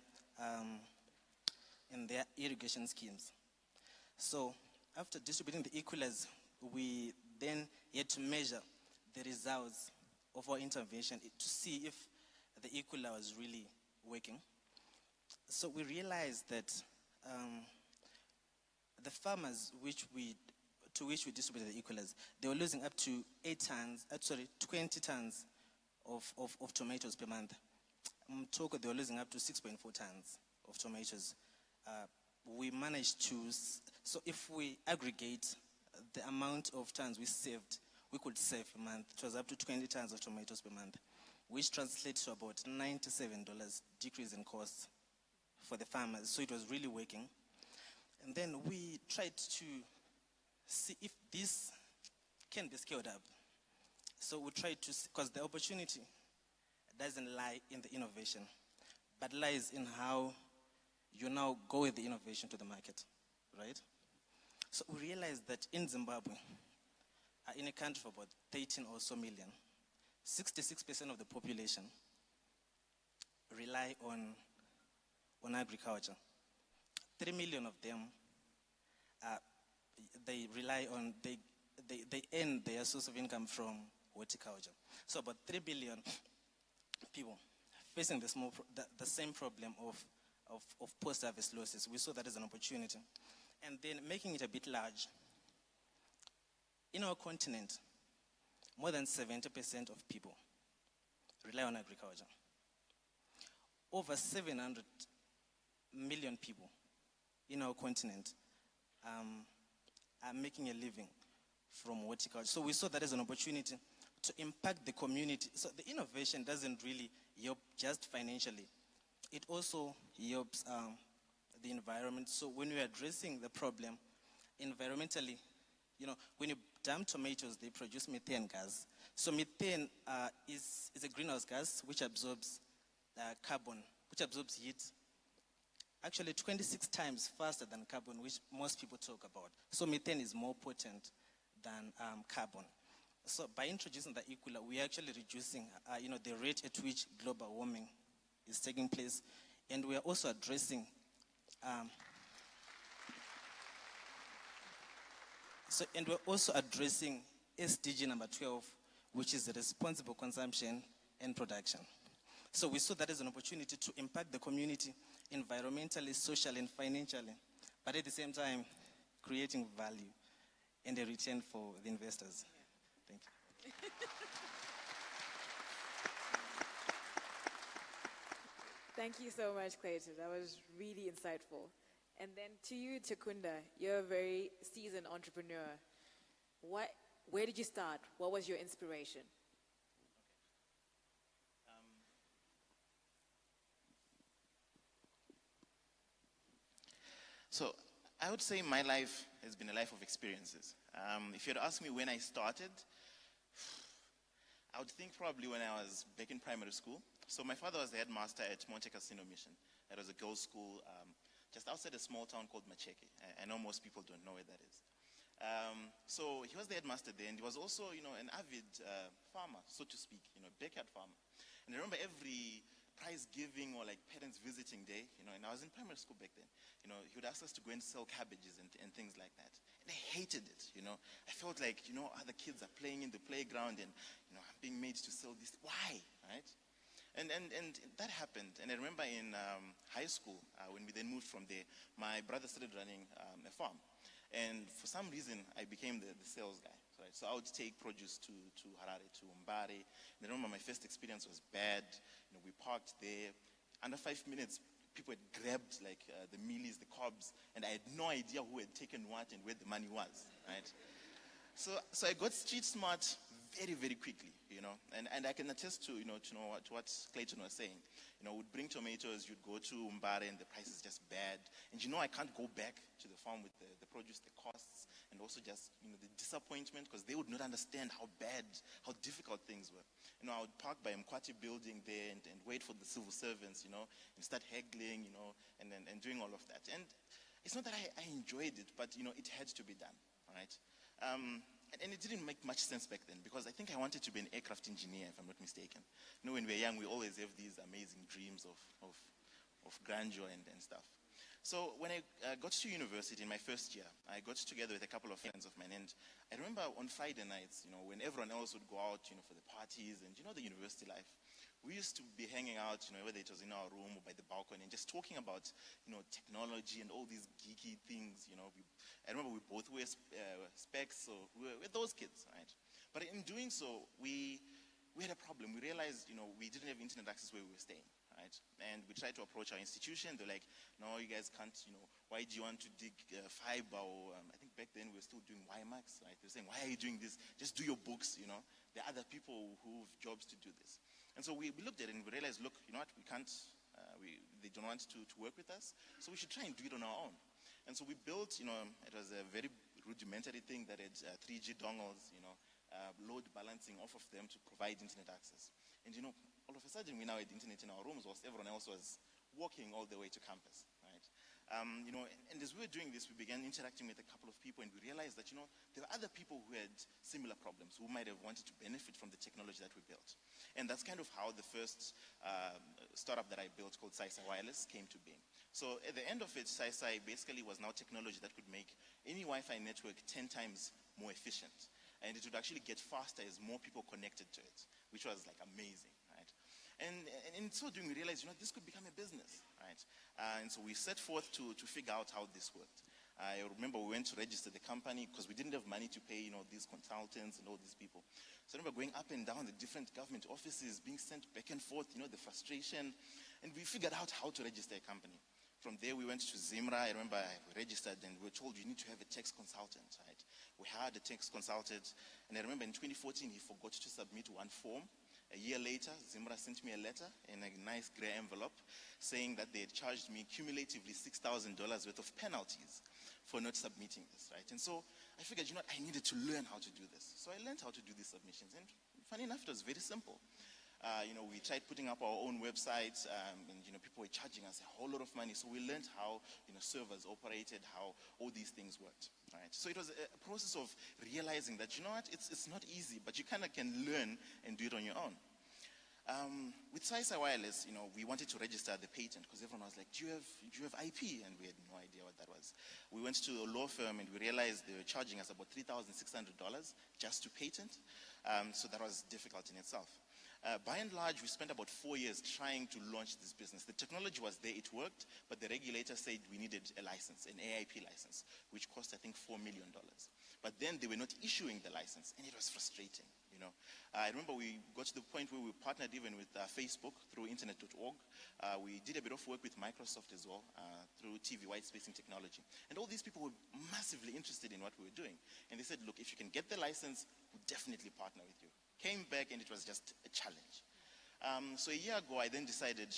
[SPEAKER 13] irrigation schemes. So after distributing the e-coolers, we then had to measure the results of our intervention to see if the e-cooler was really working. So we realized that the farmers to which we distributed the e-coolers, they were losing up to 20 tons of tomatoes per month. Mtoko, they were losing up to 6.4 tons of tomatoes. We managed to, so if we aggregate the amount of tons we could save a month, it was up to 20 tons of tomatoes per month, which translates to about $97 decrease in costs for the farmers. So it was really working. And then we tried to see if this can be scaled up. So we tried to see, because the opportunity doesn't lie in the innovation, but lies in how you now go with the innovation to the market, right? So we realized that in Zimbabwe, in a country of about 13 or so million, 66% of the population rely on agriculture. 3 million of them, they earn their source of income from horticulture. So about 3 billion people facing the same problem of post-harvest losses. We saw that as an opportunity. And then making it a bit large, In our continent, more than 70% of people rely on agriculture. Over 700 million people in our continent are making a living from horticulture. So we saw that as an opportunity to impact the community. So the innovation doesn't really help just financially. It also helps the environment. So when we're addressing the problem environmentally, when you dump tomatoes, they produce methane gas. So methane is a greenhouse gas which absorbs carbon, which absorbs heat, actually 26 times faster than carbon, which most people talk about. So methane is more potent than carbon. So by introducing the equula, we're actually reducing the rate at which global warming is taking place. And we're also addressing SDG number 12, which is the responsible consumption and production. So we saw that as an opportunity to impact the community environmentally, socially, and financially, but at the same time, creating value and a return for the investors. Thank you.
[SPEAKER 11] Thank you so much, Clayton. That was really insightful. And then to you, Takunda, you're a very seasoned entrepreneur. Where did you start? What was your inspiration?
[SPEAKER 14] So I would say my life has been a life of experiences. If you had asked me when I started, I would think probably when I was back in primary school. So my father was the headmaster at Monte Cassino Mission. That was a girls' school just outside a small town called Macheke. I know most people don't know where that is. So he was the headmaster there, and he was also, an avid farmer, so to speak, backyard farmer. And I remember every prize giving or like parents visiting day, and I was in primary school back then, he would ask us to go and sell cabbages and things like that. And I hated it, I felt like, other kids are playing in the playground and, I'm being made to sell this. Why, right? And that happened. And I remember in high school, when we then moved from there, my brother started running a farm. And for some reason, I became the sales guy. Right? So I would take produce to Harare, to Mbare. And I remember my first experience was bad. We parked there. Under 5 minutes, people had grabbed like the mealies, the cobs, and I had no idea who had taken what and where the money was. Right? So I got street smart very, very quickly, and I can attest to what Clayton was saying. We'd bring tomatoes, you'd go to Mbare and the price is just bad. And I can't go back to the farm with the produce, the costs, and also just, the disappointment, because they would not understand how bad, how difficult things were. I would park by Mkwati building there and wait for the civil servants, and start haggling, and doing all of that. And it's not that I enjoyed it, but, it had to be done, all right? And it didn't make much sense back then, because I think I wanted to be an aircraft engineer, if I'm not mistaken. When we're young, we always have these amazing dreams of grandeur and stuff. So when I got to university in my first year, I got together with a couple of friends of mine. And I remember on Friday nights, when everyone else would go out, for the parties and, the university life, we used to be hanging out, whether it was in our room or by the balcony, and just talking about, technology and all these geeky things, I remember we both wear specs, so we're those kids, right? But in doing so, we had a problem. We realized, we didn't have internet access where we were staying, right? And we tried to approach our institution. They're like, no, you guys can't, why do you want to dig fiber? Or I think back then we were still doing WiMAX, right? They're saying, why are you doing this? Just do your books, There are other people who have jobs to do this. And so we looked at it and we realized, look, we can't, they don't want to work with us, so we should try and do it on our own. And so we built, it was a very rudimentary thing that had 3G dongles, load balancing off of them to provide internet access. And all of a sudden we now had internet in our rooms whilst everyone else was walking all the way to campus, right? And as we were doing this, we began interacting with a couple of people, and we realized that, there were other people who had similar problems, who might have wanted to benefit from the technology that we built. And that's kind of how the first startup that I built, called SciSci Wireless, came to being. So at the end of it, SciSci basically was now technology that could make any Wi-Fi network 10 times more efficient. And it would actually get faster as more people connected to it, which was like amazing, right? And in so doing, we realized, this could become a business, right? And so we set forth to figure out how this worked. I remember we went to register the company because we didn't have money to pay, these consultants and all these people. So I remember going up and down the different government offices, being sent back and forth, the frustration. And we figured out how to register a company. From there, we went to Zimra. I remember we registered and we were told you need to have a tax consultant, right? We hired a tax consultant. And I remember in 2014, he forgot to submit one form. A year later, Zimra sent me a letter in a nice grey envelope saying that they had charged me cumulatively $6,000 worth of penalties for not submitting this, right? And so I figured, I needed to learn how to do this. So I learned how to do these submissions. And funny enough, it was very simple. We tried putting up our own website, and people were charging us a whole lot of money. So we learned how servers operated, how all these things worked. Right? So it was a process of realizing that it's not easy, but you kind of can learn and do it on your own. With Saisa Wireless, we wanted to register the patent because everyone was like, do you have IP? And we had no idea what that was. We went to a law firm and we realized they were charging us about $3,600 just to patent. So that was difficult in itself. By and large, we spent about 4 years trying to launch this business. The technology was there, it worked, but the regulator said we needed a license, an AIP license, which cost, I think, $4 million. But then they were not issuing the license, and it was frustrating, I remember we got to the point where we partnered even with Facebook through internet.org. We did a bit of work with Microsoft as well through TV white spacing technology. And all these people were massively interested in what we were doing. And they said, look, if you can get the license, we'll definitely partner with you. Came back and it was just a challenge. So a year ago, I then decided,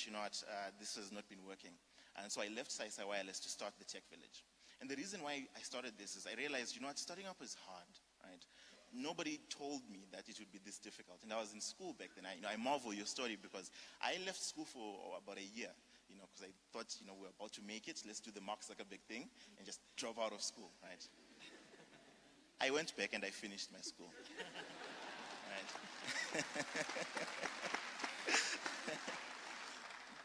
[SPEAKER 14] this has not been working. And so I left Saisa Wireless to start the Tech Village. And the reason why I started this is I realized, starting up is hard, right? Nobody told me that it would be this difficult. And I was in school back then. I marvel your story because I left school for about a year, because I thought, we're about to make it. Let's do the Mark Zuckerberg thing and just drop out of school, right? I went back and I finished my school. Right?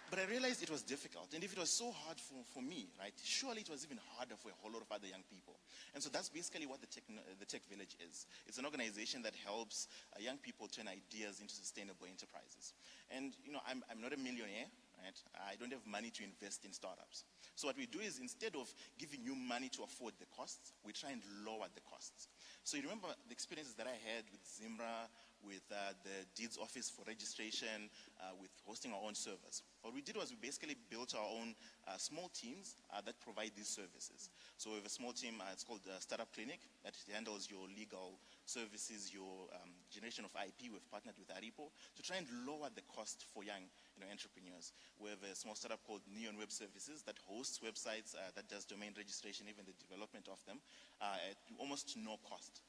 [SPEAKER 14] But I realized it was difficult. And if it was so hard for me, right, surely it was even harder for a whole lot of other young people. And so that's basically what the Tech Village is. It's an organization that helps young people turn ideas into sustainable enterprises. And, I'm not a millionaire, right? I don't have money to invest in startups. So what we do is instead of giving you money to afford the costs, we try and lower the costs. So you remember the experiences that I had with Zimra, with the deeds office for registration, with hosting our own servers. What we did was we basically built our own small teams that provide these services. So we have a small team, it's called Startup Clinic, that handles your legal services, your generation of IP. We've partnered with Aripo to try and lower the cost for young entrepreneurs. We have a small startup called Neon Web Services that hosts websites, that does domain registration, even the development of them, at almost no cost.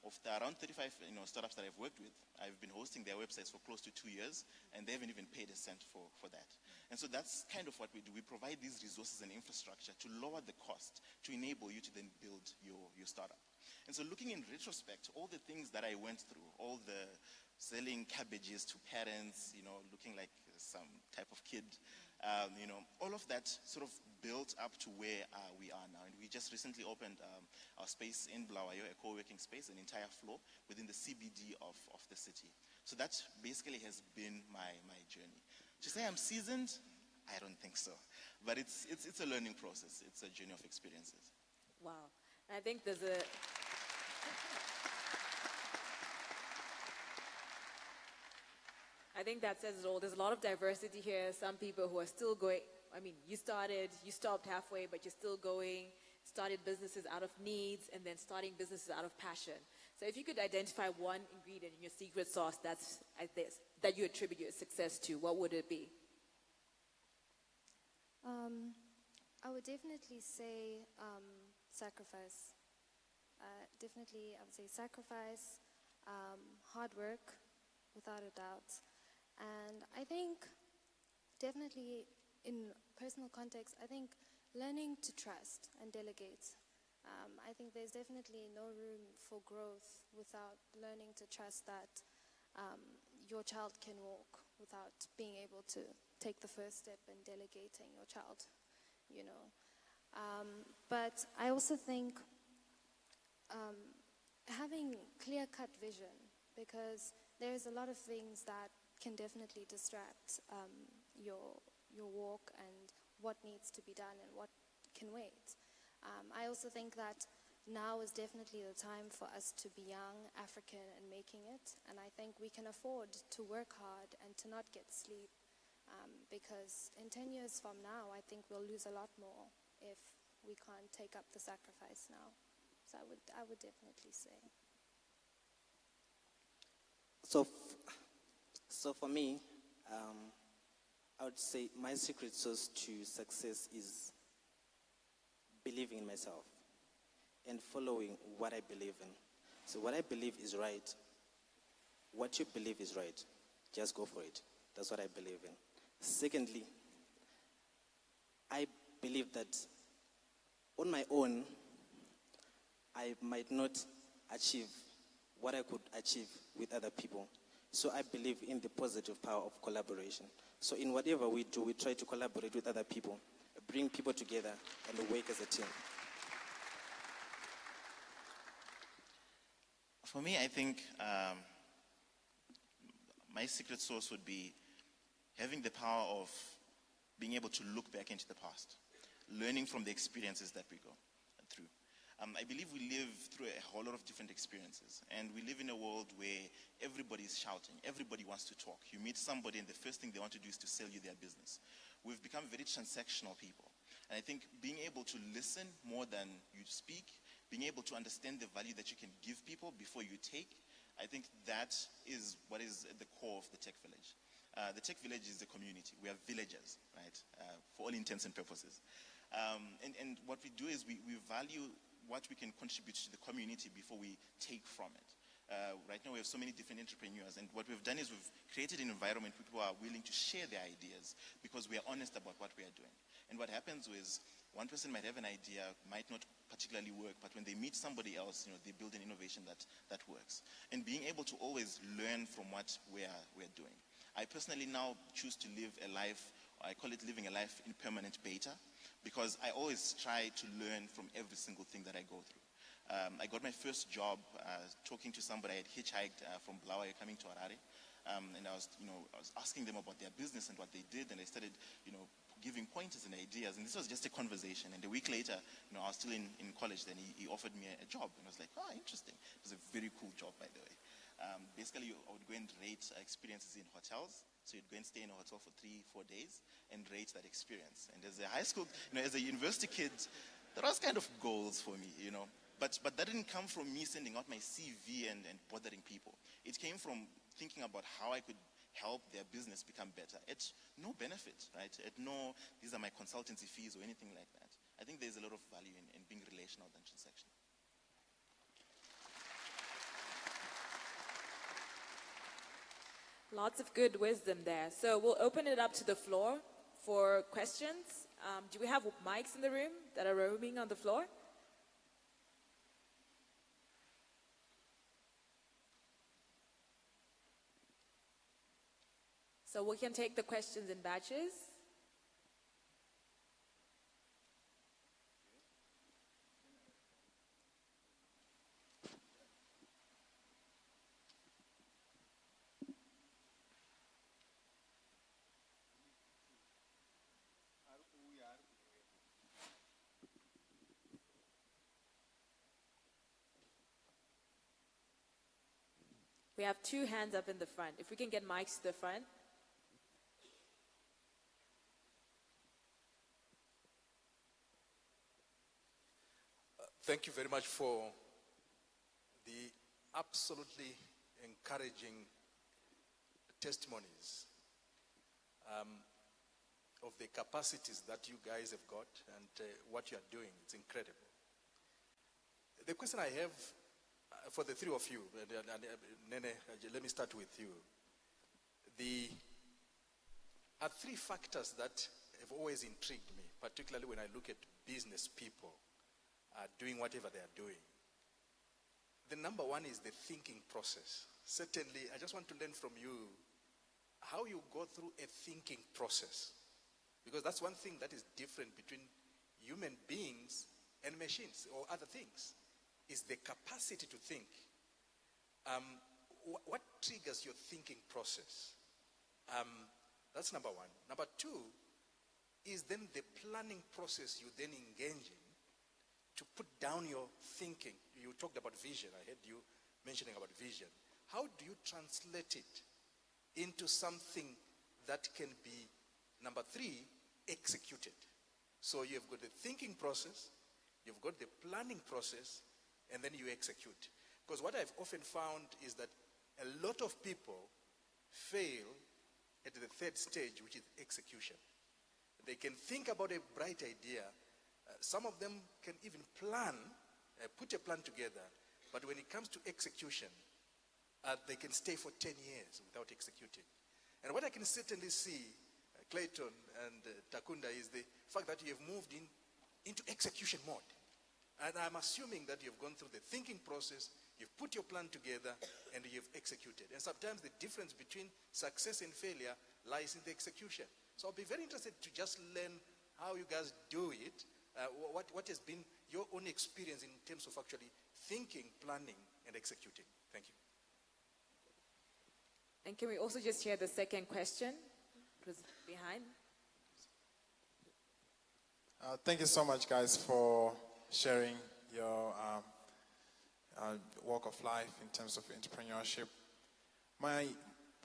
[SPEAKER 14] Of the around 35 startups that I've worked with, I've been hosting their websites for close to 2 years, and they haven't even paid a cent for that. And so that's kind of what we do. We provide these resources and infrastructure to lower the cost, to enable you to then build your startup. And so looking in retrospect, all the things that I went through, all the selling cabbages to parents, looking like some type of kid, all of that sort of built up to where we are now. And we just recently opened our space in Blawayo, a co-working space, an entire floor within the CBD of the city. So that basically has been my journey. To say I'm seasoned, I don't think so. But it's a learning process. It's a journey of experiences.
[SPEAKER 11] Wow. I think there's a... I think that says it all. There's a lot of diversity here. Some people who are still going, you stopped halfway, but you're still going, started businesses out of needs, and then starting businesses out of passion. So if you could identify one ingredient in your secret sauce that you attribute your success to, what would it be?
[SPEAKER 12] I would definitely say sacrifice. I would say sacrifice, hard work, without a doubt. And I think definitely in personal context, I think learning to trust and delegate. I think there's definitely no room for growth without learning to trust that your child can walk, without being able to take the first step in delegating your child, But I also think having clear-cut vision, because there's a lot of things that can definitely distract your walk and what needs to be done and what can wait. I also think that now is definitely the time for us to be young, African, and making it. And I think we can afford to work hard and to not get sleep. Because in 10 years from now, I think we'll lose a lot more if we can't take up the sacrifice now. So I would definitely say.
[SPEAKER 13] So for me, I would say my secret sauce to success is believing in myself and following what I believe in. So what I believe is right. What you believe is right. Just go for it. That's what I believe in. Secondly, I believe that on my own, I might not achieve what I could achieve with other people. So I believe in the positive power of collaboration. So in whatever we do, we try to collaborate with other people, bring people together, and work as a team.
[SPEAKER 14] For me, I think my secret sauce would be having the power of being able to look back into the past, learning from the experiences that we go through. I believe we live through a whole lot of different experiences, and we live in a world where everybody's shouting, everybody wants to talk. You meet somebody and the first thing they want to do is to sell you their business. We've become very transactional people, and I think being able to listen more than you speak, being able to understand the value that you can give people before you take, I think that is what is at the core of the Tech Village. The Tech Village is a community. We are villagers, right, for all intents and purposes. And what we do is we value what we can contribute to the community before we take from it. Right now we have so many different entrepreneurs, and what we've done is we've created an environment where people are willing to share their ideas because we are honest about what we are doing. And what happens is one person might have an idea, might not particularly work, but when they meet somebody else, they build an innovation that works. And being able to always learn from what we're doing. I personally now choose to live a life, I call it living a life in permanent beta, because I always try to learn from every single thing that I go through. I got my first job talking to somebody. I had hitchhiked from Bulawayo coming to Harare, and I was asking them about their business and what they did, and I started, giving pointers and ideas, and this was just a conversation. And a week later, I was still in college. Then he offered me a job, and I was like, oh, interesting. It was a very cool job, by the way. Basically, I would go and rate experiences in hotels. So you'd go and stay in a hotel for 3-4 days and rate that experience. And as a high school, as a university kid, there was kind of goals for me, But that didn't come from me sending out my CV and bothering people. It came from thinking about how I could help their business become better. At no benefit, right? At no, these are my consultancy fees or anything like that. I think there's a lot of value in being relational than transactional.
[SPEAKER 11] Lots of good wisdom there. So we'll open it up to the floor for questions. Do we have mics in the room that are roaming on the floor? So we can take the questions in batches. We have 2 hands up in the front. If we can get mics to the front.
[SPEAKER 9] Thank you very much for the absolutely encouraging testimonies of the capacities that you guys have got and what you are doing. It's incredible. The question I have for the three of you, Nene, let me start with you. There are 3 factors that have always intrigued me, particularly when I look at business people doing whatever they are doing. The number one is the thinking process. Certainly, I just want to learn from you how you go through a thinking process. Because that's one thing that is different between human beings and machines or other things, is the capacity to think. What triggers your thinking process? That's number one. Number 2 is then the planning process you then engage in down your thinking? You talked about vision. I heard you mentioning about vision. How do you translate it into something that can be, number 3, executed? So you've got the thinking process, you've got the planning process, and then you execute. Because what I've often found is that a lot of people fail at the 3rd stage, which is execution. They can think about a bright idea. Some of them can even plan, put a plan together, but when it comes to execution, they can stay for 10 years without executing. And what I can certainly see, Clayton and Takunda, is the fact that you have moved into execution mode. And I'm assuming that you've gone through the thinking process, you've put your plan together, and you've executed. And sometimes the difference between success and failure lies in the execution. So I'll be very interested to just learn how you guys do it, what has been your own experience in terms of actually thinking, planning, and executing. Thank you.
[SPEAKER 11] And can we also just hear the second question? It was behind.
[SPEAKER 15] Thank you so much, guys, for sharing your walk of life in terms of entrepreneurship. My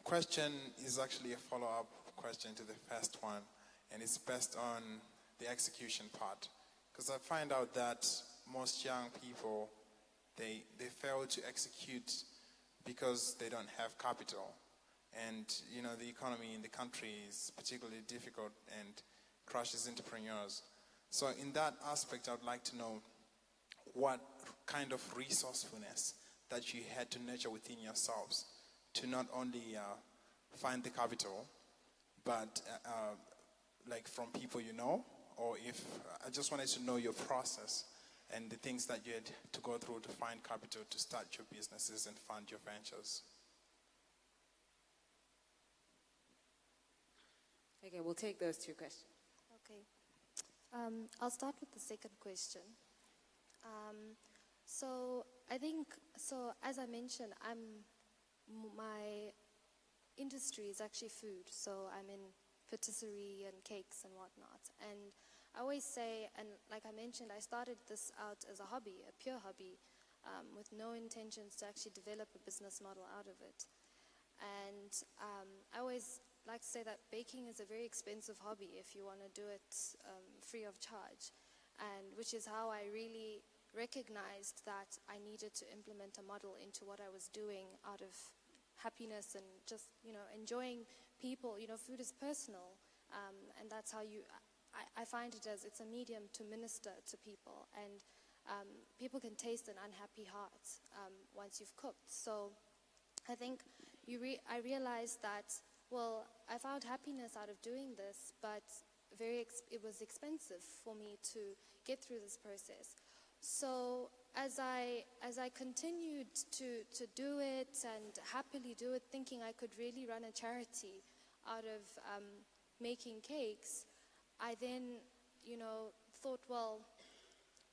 [SPEAKER 15] question is actually a follow-up question to the first one, and it's based on the execution part. Because I find out that most young people, they fail to execute because they don't have capital. And, you know, the economy in the country is particularly difficult and crushes entrepreneurs. So in that aspect, I would like to know what kind of resourcefulness that you had to nurture within yourselves to not only find the capital, but like from people you know, or if I just wanted to know your process and the things that you had to go through to find capital to start your businesses and fund your ventures.
[SPEAKER 11] Okay, we'll take those 2 questions.
[SPEAKER 12] Okay. I'll start with the second question. So I think, as I mentioned, my industry is actually food. So I'm in patisserie and cakes and whatnot. And I always say, and like I mentioned, I started this out as a hobby, a pure hobby, with no intentions to actually develop a business model out of it. And I always like to say that baking is a very expensive hobby if you want to do it free of charge, and which is how I really recognized that I needed to implement a model into what I was doing out of happiness and just, you know, enjoying people. You know, food is personal, and that's how I find it as it's a medium to minister to people, and people can taste an unhappy heart once you've cooked. So I think I realized that, well, I found happiness out of doing this, but it was expensive for me to get through this process. So as I continued to do it and happily do it, thinking I could really run a charity out of making cakes, I then, you know, thought, well,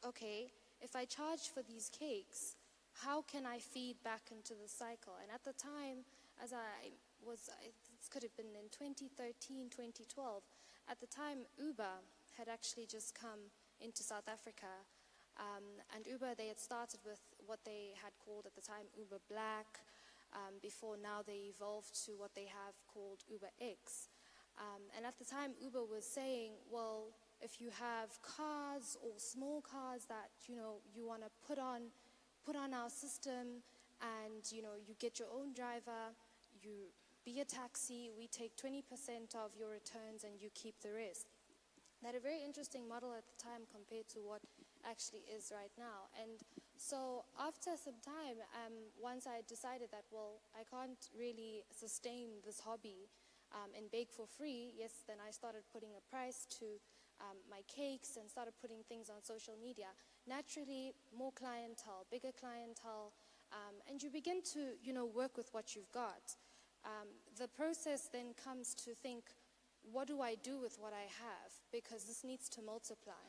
[SPEAKER 12] okay, if I charge for these cakes, how can I feed back into the cycle? And at the time, this could have been in 2013, 2012, at the time Uber had actually just come into South Africa, and Uber, they had started with what they had called at the time Uber Black, before now they evolved to what they have called Uber X. And at the time Uber was saying, well, if you have cars or small cars that, you know, you want to put on our system, and, you know, you get your own driver, you be a taxi, we take 20% of your returns and you keep the rest. They had a very interesting model at the time compared to what actually is right now. And so after some time, once I decided that, well, I can't really sustain this hobby and bake for free, yes, then I started putting a price to my cakes and started putting things on social media. Naturally, more clientele, bigger clientele, and you begin to, you know, work with what you've got. The process then comes to think, what do I do with what I have? Because this needs to multiply.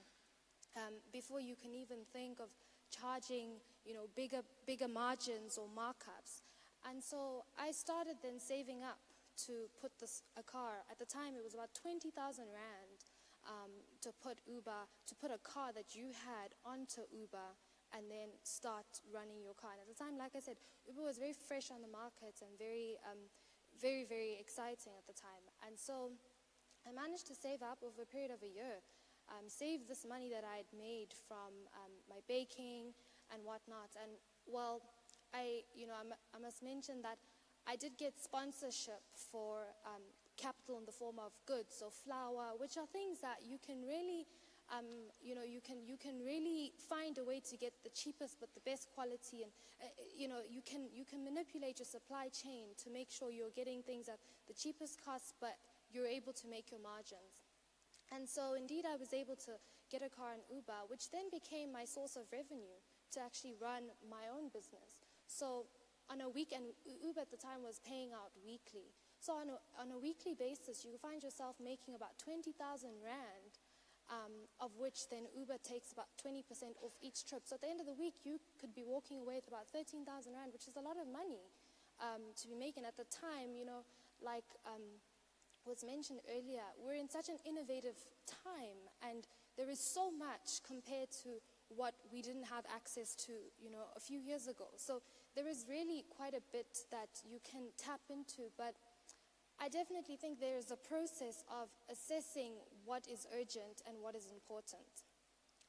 [SPEAKER 12] Before you can even think of charging, you know, bigger margins or markups. And so I started then saving up to put a car. At the time, it was about 20,000 Rand to put a car that you had onto Uber and then start running your car. And at the time, like I said, Uber was very fresh on the market and very, very exciting at the time. And so I managed to save up over a period of a year, save this money that I had made from my baking and whatnot. And well, I must mention that I did get sponsorship for capital in the form of goods, so flour, which are things that you can really, you can really find a way to get the cheapest but the best quality, and you can manipulate your supply chain to make sure you're getting things at the cheapest cost, but you're able to make your margins. And so indeed I was able to get a car in Uber, which then became my source of revenue to actually run my own business. So on a week, and Uber at the time was paying out weekly. So on a weekly basis, you find yourself making about 20,000 Rand, of which then Uber takes about 20% off each trip. So at the end of the week, you could be walking away with about 13,000 Rand, which is a lot of money to be making. At the time, like was mentioned earlier, we're in such an innovative time, and there is so much compared to what we didn't have access to, a few years ago. So there is really quite a bit that you can tap into, but I definitely think there is a process of assessing what is urgent and what is important.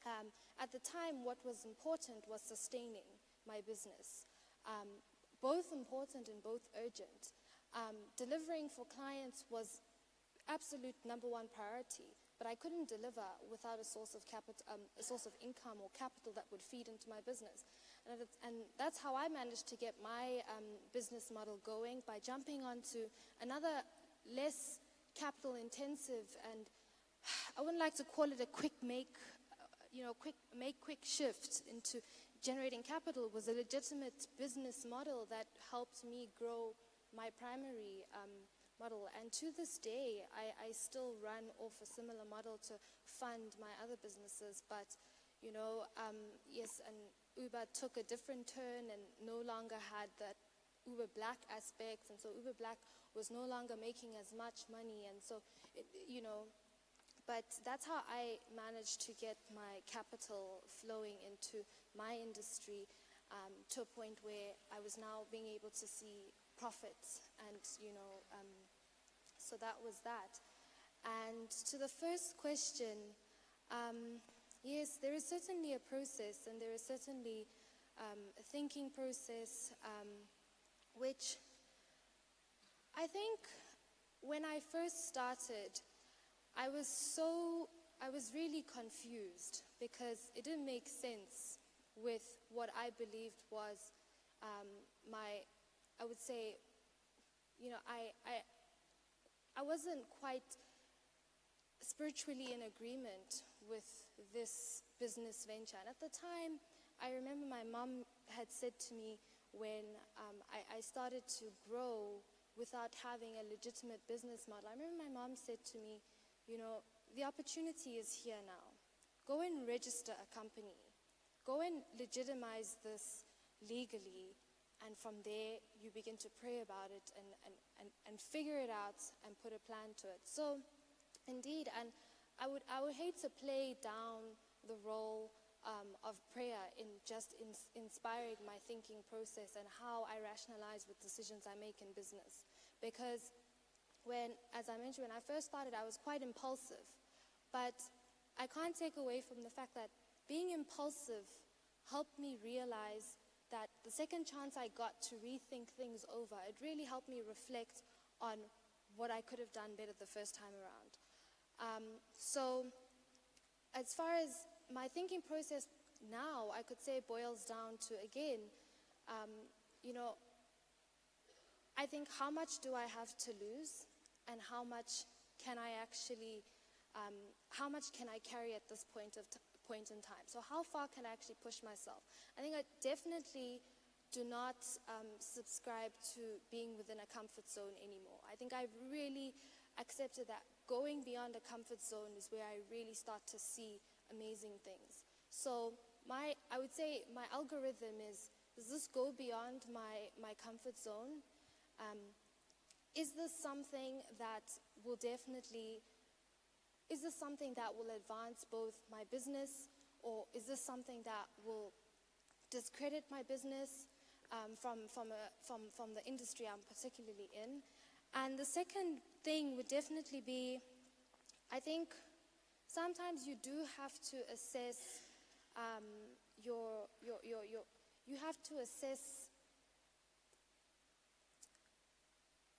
[SPEAKER 12] At the time, what was important was sustaining my business. Both important and both urgent. Delivering for clients was absolute number one priority, but I couldn't deliver without a source of capital, a source of income or capital that would feed into my business. And that's how I managed to get my business model going, by jumping onto another less capital intensive, and I wouldn't like to call it a quick shift into generating capital. It was a legitimate business model that helped me grow my primary model. And to this day, I still run off a similar model to fund my other businesses. But, yes, and Uber took a different turn and no longer had that Uber Black aspect. And so Uber Black was no longer making as much money. And so, but that's how I managed to get my capital flowing into my industry to a point where I was now being able to see profits. And, so that was that. And to the first question, yes, there is certainly a process, and there is certainly a thinking process, which I think when I first started, I was really confused, because it didn't make sense with what I believed was I would say, I wasn't quite spiritually in agreement with this business venture. And at the time, I remember my mom had said to me, when I started to grow without having a legitimate business model, I remember my mom said to me, the opportunity is here now. Go and register a company. Go and legitimize this legally. And from there, you begin to pray about it and figure it out and put a plan to it. So, indeed, and I would hate to play down the role of prayer in just inspiring my thinking process and how I rationalize with decisions I make in business. Because as I mentioned, when I first started, I was quite impulsive. But I can't take away from the fact that being impulsive helped me realize that the second chance I got to rethink things over, it really helped me reflect on what I could have done better the first time around. So as far as my thinking process now, I could say boils down to, again, I think, how much do I have to lose, and how much can I actually, how much can I carry at this point in time? So how far can I actually push myself? I think I definitely do not subscribe to being within a comfort zone anymore. I think I've really accepted that going beyond a comfort zone is where I really start to see amazing things. So I would say my algorithm is, does this go beyond my comfort zone? Is this something that will advance both my business, or is this something that will discredit my business from the industry I'm particularly in. And the second thing would definitely be, I think sometimes you do have to assess you have to assess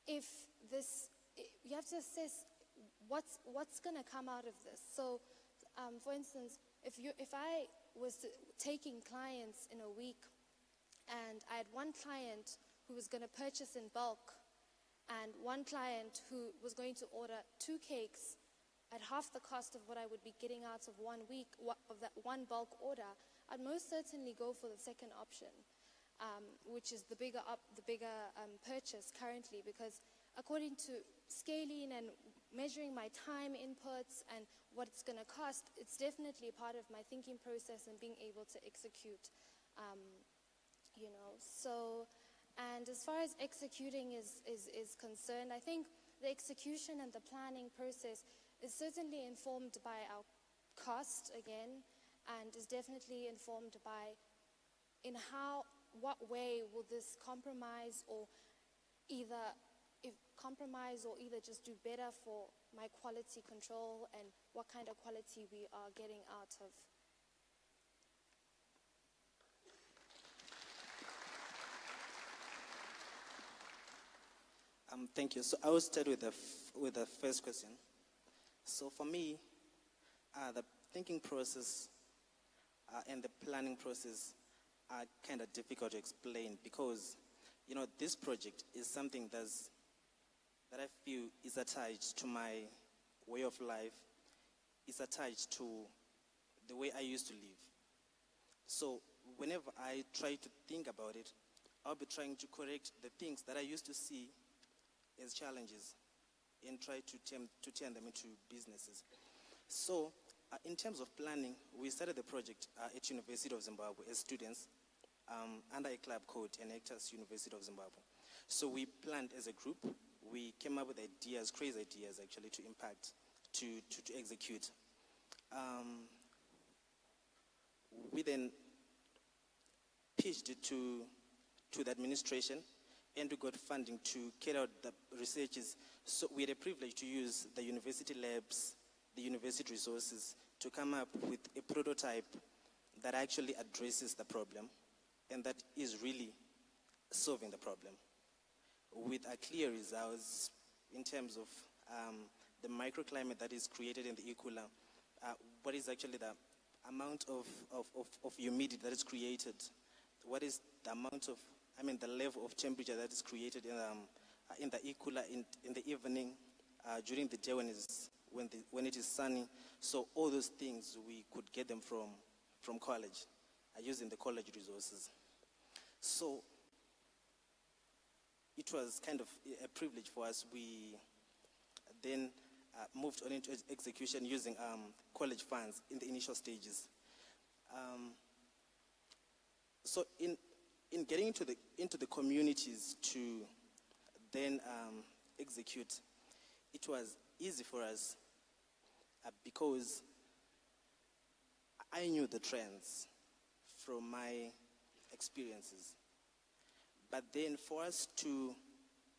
[SPEAKER 12] if this, you have to assess what's going to come out of this. So, for instance, if I was taking clients in a week, and I had one client who was going to purchase in bulk, and one client who was going to order 2 cakes at half the cost of what I would be getting out of 1 week of that one bulk order, I'd most certainly go for the second option, which is the bigger purchase currently, because according to scaling and measuring my time inputs and what it's going to cost, it's definitely a part of my thinking process and being able to execute, So, and as far as executing is concerned, I think the execution and the planning process is certainly informed by our cost again, and is definitely informed by what way will this compromise or either just do better for my quality control and what kind of quality we are getting out of.
[SPEAKER 13] Thank you. So I will start with the first question. So for me, the thinking process and the planning process are kind of difficult to explain because, this project is something that I feel is attached to my way of life. It's attached to the way I used to live. So whenever I try to think about it, I'll be trying to correct the things that I used to see as challenges and try to turn them into businesses. So in terms of planning, we started the project at University of Zimbabwe as students under a club called Enactus University of Zimbabwe. So we planned as a group. We came up with ideas, crazy ideas actually, to impact, to execute. We then pitched it to the administration, and we got funding to carry out the researches. So we had a privilege to use the university labs, the university resources, to come up with a prototype that actually addresses the problem and that is really solving the problem with a clear results in terms of the microclimate that is created in the Ikula, what is actually the amount of humidity that is created, what is the amount of, the level of temperature that is created in the Ikula in the evening, during the day when it is sunny. So all those things, we could get them from college, using the college resources. So it was kind of a privilege for us. We then moved on into execution using college funds in the initial stages. So in getting into the communities to then execute, it was easy for us because I knew the trends from my experiences. But then for us to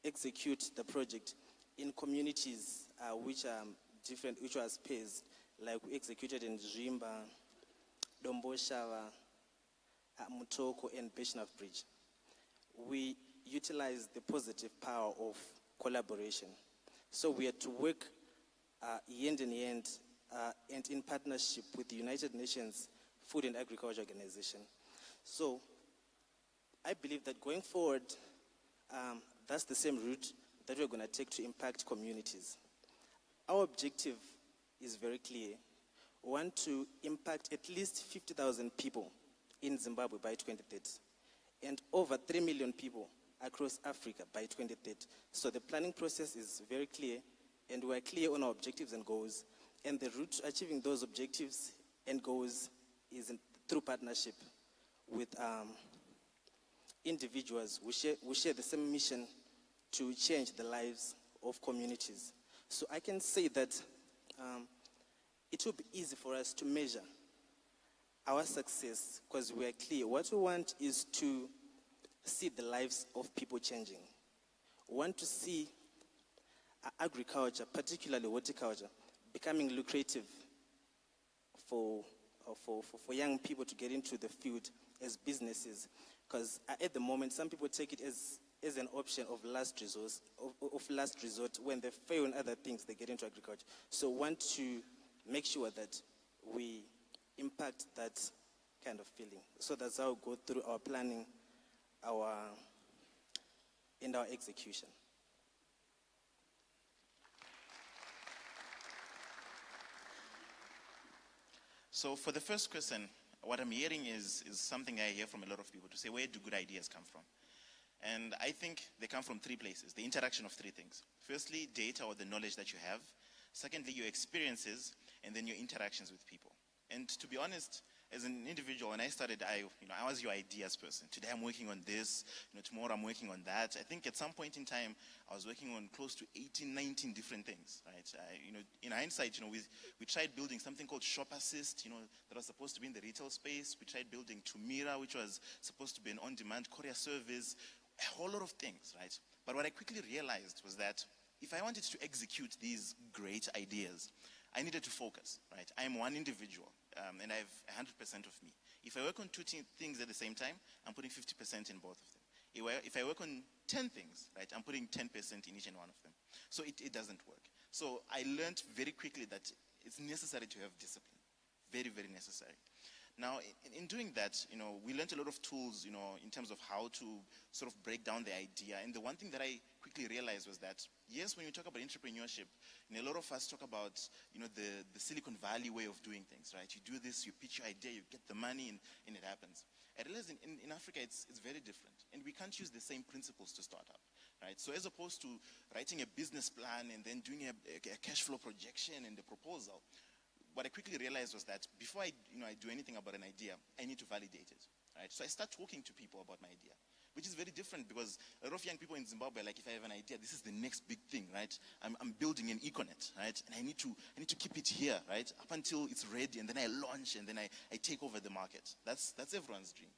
[SPEAKER 13] execute the project in communities which are different, which was paced, like we executed in Zimba, Domboshawa, Mutoko, and Beshnaf Bridge, we utilized the positive power of collaboration. So we had to work hand in hand and in partnership with the United Nations Food and Agriculture Organization. So I believe that going forward, that's the same route that we're going to take to impact communities. Our objective is very clear. We want to impact at least 50,000 people in Zimbabwe by 2030 and over 3 million people across Africa by 2030. So the planning process is very clear, and we're clear on our objectives and goals. And the route to achieving those objectives and goals is through partnership with individuals. We share the same mission to change the lives of communities. So I can say that it will be easy for us to measure our success, because we are clear, what we want is to see the lives of people changing. We want to see agriculture, particularly horticulture, becoming lucrative for young people to get into the field as businesses. Because at the moment, some people take it as an option of last resort. When they fail in other things, they get into agriculture. So we want to make sure that we impact that kind of feeling. So that's how we go through our planning, and our execution.
[SPEAKER 14] So for the first question, what I'm hearing is something I hear from a lot of people to say, where do good ideas come from? And I think they come from three places, the interaction of three things. Firstly, data or the knowledge that you have. Secondly, your experiences, and then your interactions with people. And to be honest, as an individual, when I started, I was your ideas person. Today I'm working on this, tomorrow I'm working on that. I think at some point in time, I was working on close to 18, 19 different things, right? In hindsight, we tried building something called Shop Assist, that was supposed to be in the retail space. We tried building Tumira, which was supposed to be an on-demand courier service, a whole lot of things, right? But what I quickly realized was that if I wanted to execute these great ideas, I needed to focus, right? I am one individual, and I have 100% of me. If I work on two things at the same time, I'm putting 50% in both of them. If I work on 10 things, right, I'm putting 10% in each and one of them. So it doesn't work. So I learned very quickly that it's necessary to have discipline. Very, very necessary. Now, in doing that, we learned a lot of tools, in terms of how to sort of break down the idea. And the one thing that I quickly realized was that, yes, when you talk about entrepreneurship, a lot of us talk about, the Silicon Valley way of doing things, right? You do this, you pitch your idea, you get the money, and it happens. I realized in Africa, it's very different. And we can't use the same principles to start up, right? So as opposed to writing a business plan and then doing a cash flow projection and the proposal, what I quickly realized was that before I do anything about an idea, I need to validate it, right? So I start talking to people about my idea, which is very different because a lot of young people in Zimbabwe, like, if I have an idea, this is the next big thing, right? I'm building an Econet, right? And I need to keep it here, right? Up until it's ready, and then I launch, and then I take over the market. That's everyone's dream.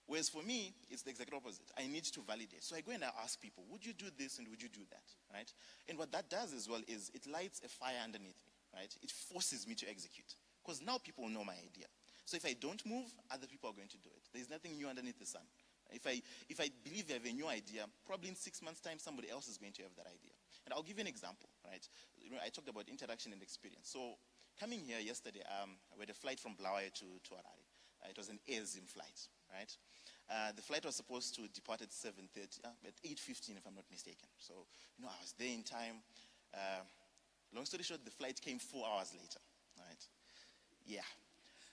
[SPEAKER 14] Whereas for me, it's the exact opposite. I need to validate. So I go and I ask people, would you do this and would you do that, right? And what that does as well is it lights a fire underneath me, right? It forces me to execute because now people know my idea. So if I don't move, other people are going to do it. There's nothing new underneath the sun. If I believe I have a new idea, probably in 6 months' time, somebody else is going to have that idea. And I'll give you an example, right? I talked about interaction and experience. So coming here yesterday, we had a flight from Bulawayo to Harare. It was an AirZim flight, right? The flight was supposed to depart at 7:30, at 8:15 if I'm not mistaken. So, I was there in time. Long story short, the flight came 4 hours later, right? Yeah.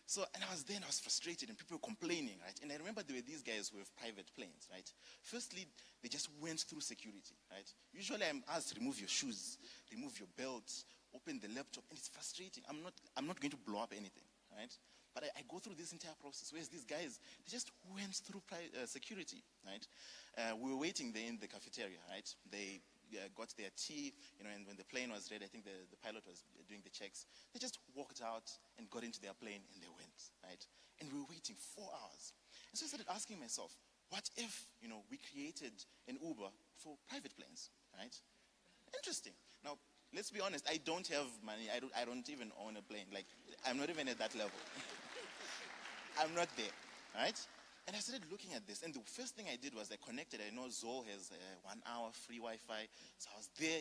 [SPEAKER 14] So, and I was there and I was frustrated and people were complaining, right? And I remember there were these guys who have private planes, right? Firstly, they just went through security, right? Usually I'm asked, remove your shoes, remove your belt, open the laptop, and it's frustrating. I'm not going to blow up anything, right? But I go through this entire process, whereas these guys, they just went through security, right? We were waiting there in the cafeteria, right? They got their tea, and when the plane was ready, I think the pilot was doing the checks. They just walked out and got into their plane and they went, right? And we were waiting 4 hours. And so I started asking myself, what if, we created an Uber for private planes, right? Interesting. Now, let's be honest, I don't have money. I don't even own a plane. Like, I'm not even at that level. I'm not there, right? And I started looking at this, and the first thing I did was I connected. I know Zoll has 1 hour free Wi-Fi, so I was there,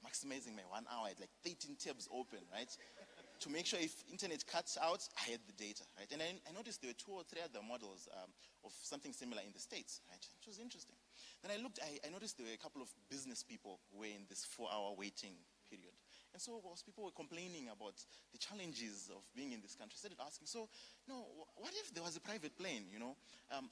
[SPEAKER 14] maximizing my 1 hour. I had like 13 tabs open, right? To make sure if internet cuts out, I had the data, right? And I noticed there were 2 or 3 other models of something similar in the States, right? Which was interesting. Then I looked, I noticed there were a couple of business people who were in this 4-hour waiting period. And so whilst people were complaining about the challenges of being in this country, I started asking, so, what if there was a private plane,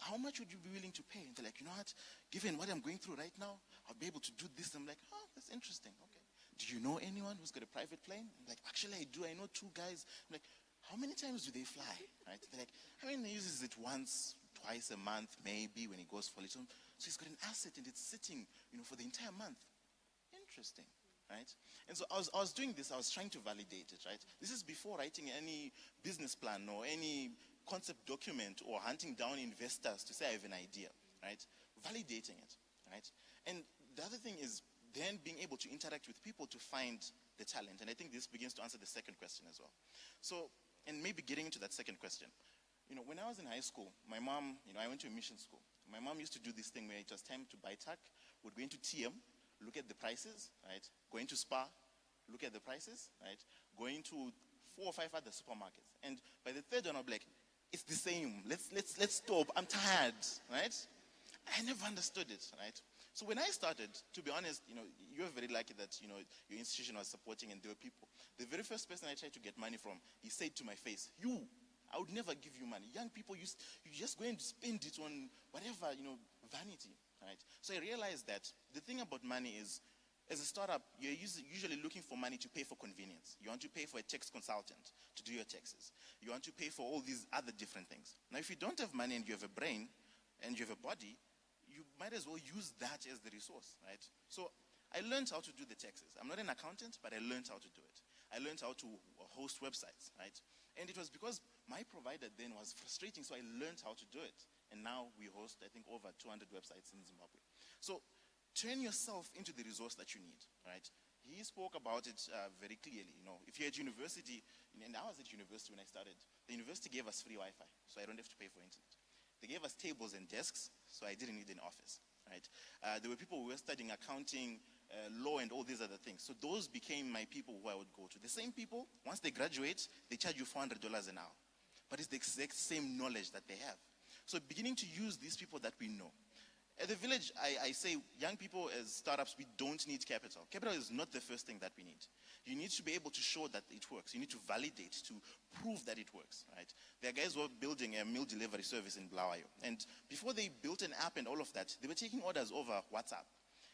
[SPEAKER 14] how much would you be willing to pay? And they're like, you know what, given what I'm going through right now, I'll be able to do this. I'm like, oh, that's interesting, okay. Do you know anyone who's got a private plane? I'm like, actually I do, I know 2 guys. I'm like, how many times do they fly, right? They're like, he uses it once, twice a month, maybe when he goes for little. So he's got an asset and it's sitting, for the entire month. Interesting. Right? And so I was doing this, I was trying to validate it, right? This is before writing any business plan or any concept document or hunting down investors to say I have an idea, right? Validating it, right? And the other thing is then being able to interact with people to find the talent. And I think this begins to answer the second question as well. So, and maybe getting into that second question. When I was in high school, my mom, I went to a mission school. My mom used to do this thing where it was time to buy tuck, would go into TM, look at the prices, right? Go into Spar, look at the prices, right? Go into 4 or 5 other supermarkets. And by the third one, I'll be like, it's the same. Let's stop. I'm tired, right? I never understood it, right? So when I started, to be honest, you were very lucky that, your institution was supporting and there were people. The very first person I tried to get money from, he said to my face, I would never give you money. Young people, you just go and spend it on whatever, vanity, right? So I realized that the thing about money is, as a startup, you're usually looking for money to pay for convenience. You want to pay for a tax consultant to do your taxes. You want to pay for all these other different things. Now, if you don't have money and you have a brain and you have a body, you might as well use that as the resource, right? So I learned how to do the taxes. I'm not an accountant, but I learned how to do it. I learned how to host websites, right? And it was because my provider then was frustrating, so I learned how to do it. And now we host, I think, over 200 websites in Zimbabwe. So turn yourself into the resource that you need, right? He spoke about it very clearly. If you're at university, and I was at university when I started, the university gave us free Wi-Fi, so I don't have to pay for internet. They gave us tables and desks, so I didn't need an office, right? There were people who were studying accounting, law, and all these other things. So those became my people who I would go to. The same people, once they graduate, they charge you $400 an hour. But it's the exact same knowledge that they have. So beginning to use these people that we know. At the village, I say young people as startups, we don't need capital. Capital is not the first thing that we need. You need to be able to show that it works. You need to validate, to prove that it works, right? There are guys who are building a meal delivery service in Blawayo. And before they built an app and all of that, they were taking orders over WhatsApp.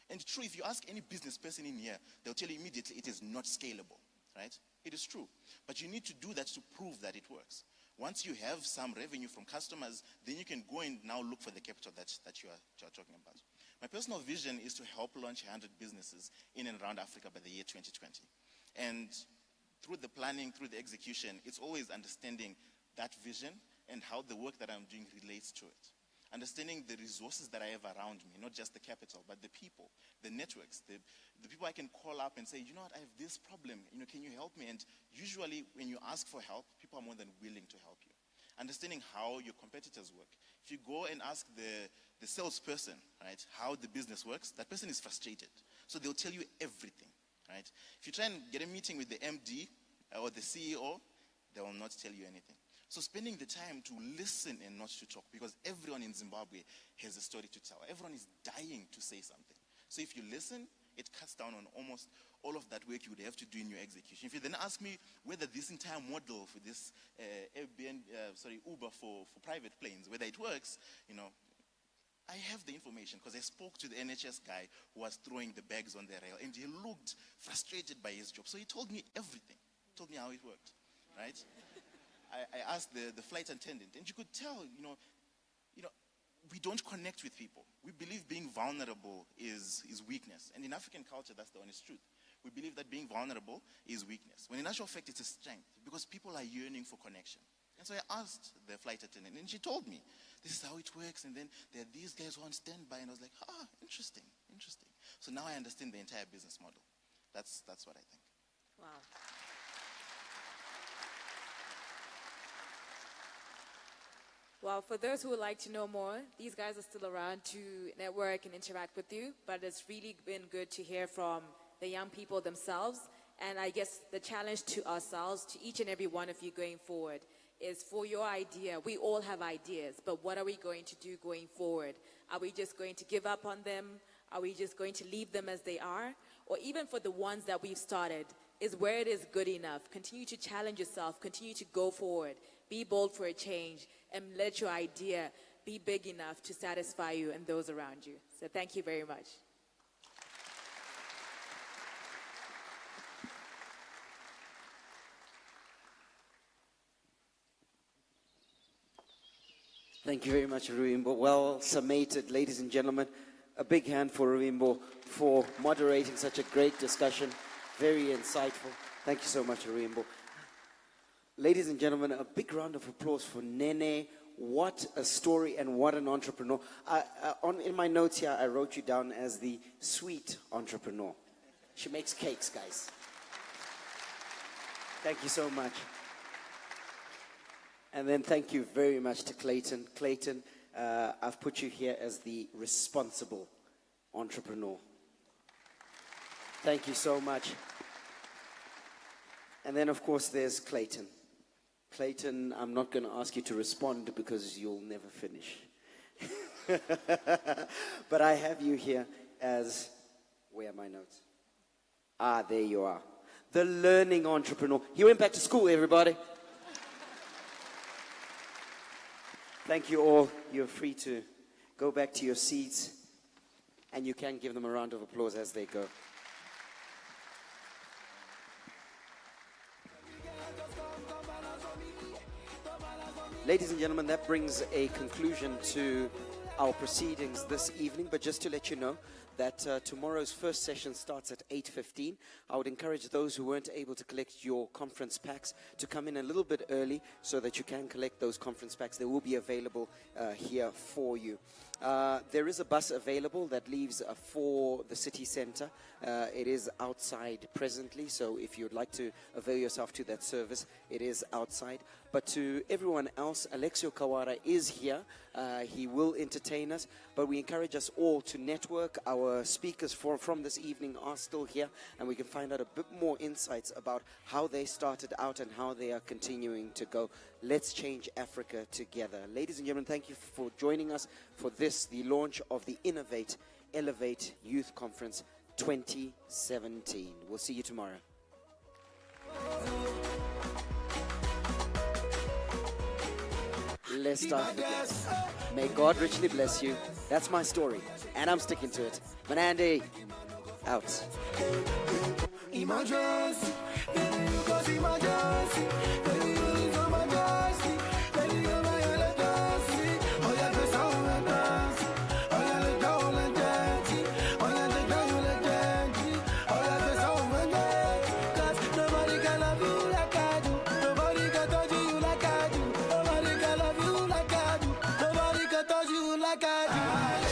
[SPEAKER 14] And true, if you ask any business person in here, they'll tell you immediately it is not scalable, right? It is true. But you need to do that to prove that it works. Once you have some revenue from customers, then you can go and now look for the capital that you are talking about. My personal vision is to help launch 100 businesses in and around Africa by the year 2020. And through the planning, through the execution, it's always understanding that vision and how the work that I'm doing relates to it. Understanding the resources that I have around me, not just the capital, but the people, the networks, the people I can call up and say, you know what, I have this problem, can you help me? And usually when you ask for help, people are more than willing to help you. Understanding how your competitors work. If you go and ask the salesperson, right, how the business works, that person is frustrated. So they'll tell you everything, right? If you try and get a meeting with the MD or the CEO, they will not tell you anything. So spending the time to listen and not to talk, because everyone in Zimbabwe has a story to tell. Everyone is dying to say something. So if you listen, it cuts down on almost all of that work you would have to do in your execution. If you then ask me whether this entire model for this Uber for private planes, whether it works, I have the information because I spoke to the NHS guy who was throwing the bags on the rail, and he looked frustrated by his job. So he told me everything. He told me how it worked, right? I asked the flight attendant, and you could tell, we don't connect with people. We believe being vulnerable is weakness. And in African culture, that's the honest truth. We believe that being vulnerable is weakness, when in actual fact, it's a strength, because people are yearning for connection. And so I asked the flight attendant, and she told me, this is how it works, and then there are these guys who are on standby, and I was like, interesting. So now I understand the entire business model. That's what I think.
[SPEAKER 11] Wow. Well, for those who would like to know more, these guys are still around to network and interact with you, but it's really been good to hear from the young people themselves. And I guess the challenge to ourselves, to each and every one of you going forward, is for your idea. We all have ideas, but what are we going to do going forward? Are we just going to give up on them? Are we just going to leave them as they are? Or even for the ones that we've started, is where it is good enough? Continue to challenge yourself, continue to go forward, be bold for a change, and let your idea be big enough to satisfy you and those around you. So thank you very much.
[SPEAKER 8] Thank you very much, Ruvimbo. Well summated, ladies and gentlemen. A big hand for Ruvimbo for moderating such a great discussion. Very insightful. Thank you so much, Ruvimbo. Ladies and gentlemen, a big round of applause for Nene. What a story and what an entrepreneur. In my notes here, I wrote you down as the sweet entrepreneur. She makes cakes, guys. Thank you so much. And then thank you very much to Clayton. Clayton, I've put you here as the responsible entrepreneur. Thank you so much. And then, of course, there's Clayton. Clayton, I'm not going to ask you to respond because you'll never finish. But I have you here as, where are my notes? There you are. The learning entrepreneur. He went back to school, everybody. Thank you all. You're free to go back to your seats, and you can give them a round of applause as they go. Ladies and gentlemen, that brings a conclusion to our proceedings this evening. But just to let you know that tomorrow's first session starts at 8:15. I would encourage those who weren't able to collect your conference packs to come in a little bit early so that you can collect those conference packs. They will be available here for you. There is a bus available that leaves for the city center. It is outside presently, so if you'd like to avail yourself to that service, it is outside. But to everyone else, Alexio Kawara is here. He will entertain us, but we encourage us all to network. Our speakers from this evening are still here, and we can find out a bit more insights about how they started out and how they are continuing to go. Let's change Africa together. Ladies and gentlemen, thank you for joining us for this, the launch of the Innovate, Elevate Youth Conference 2017. We'll see you tomorrow. Let's start again. May God richly bless you. That's my story, and I'm sticking to it. Manandi, out.
[SPEAKER 16] Emergency, like I do.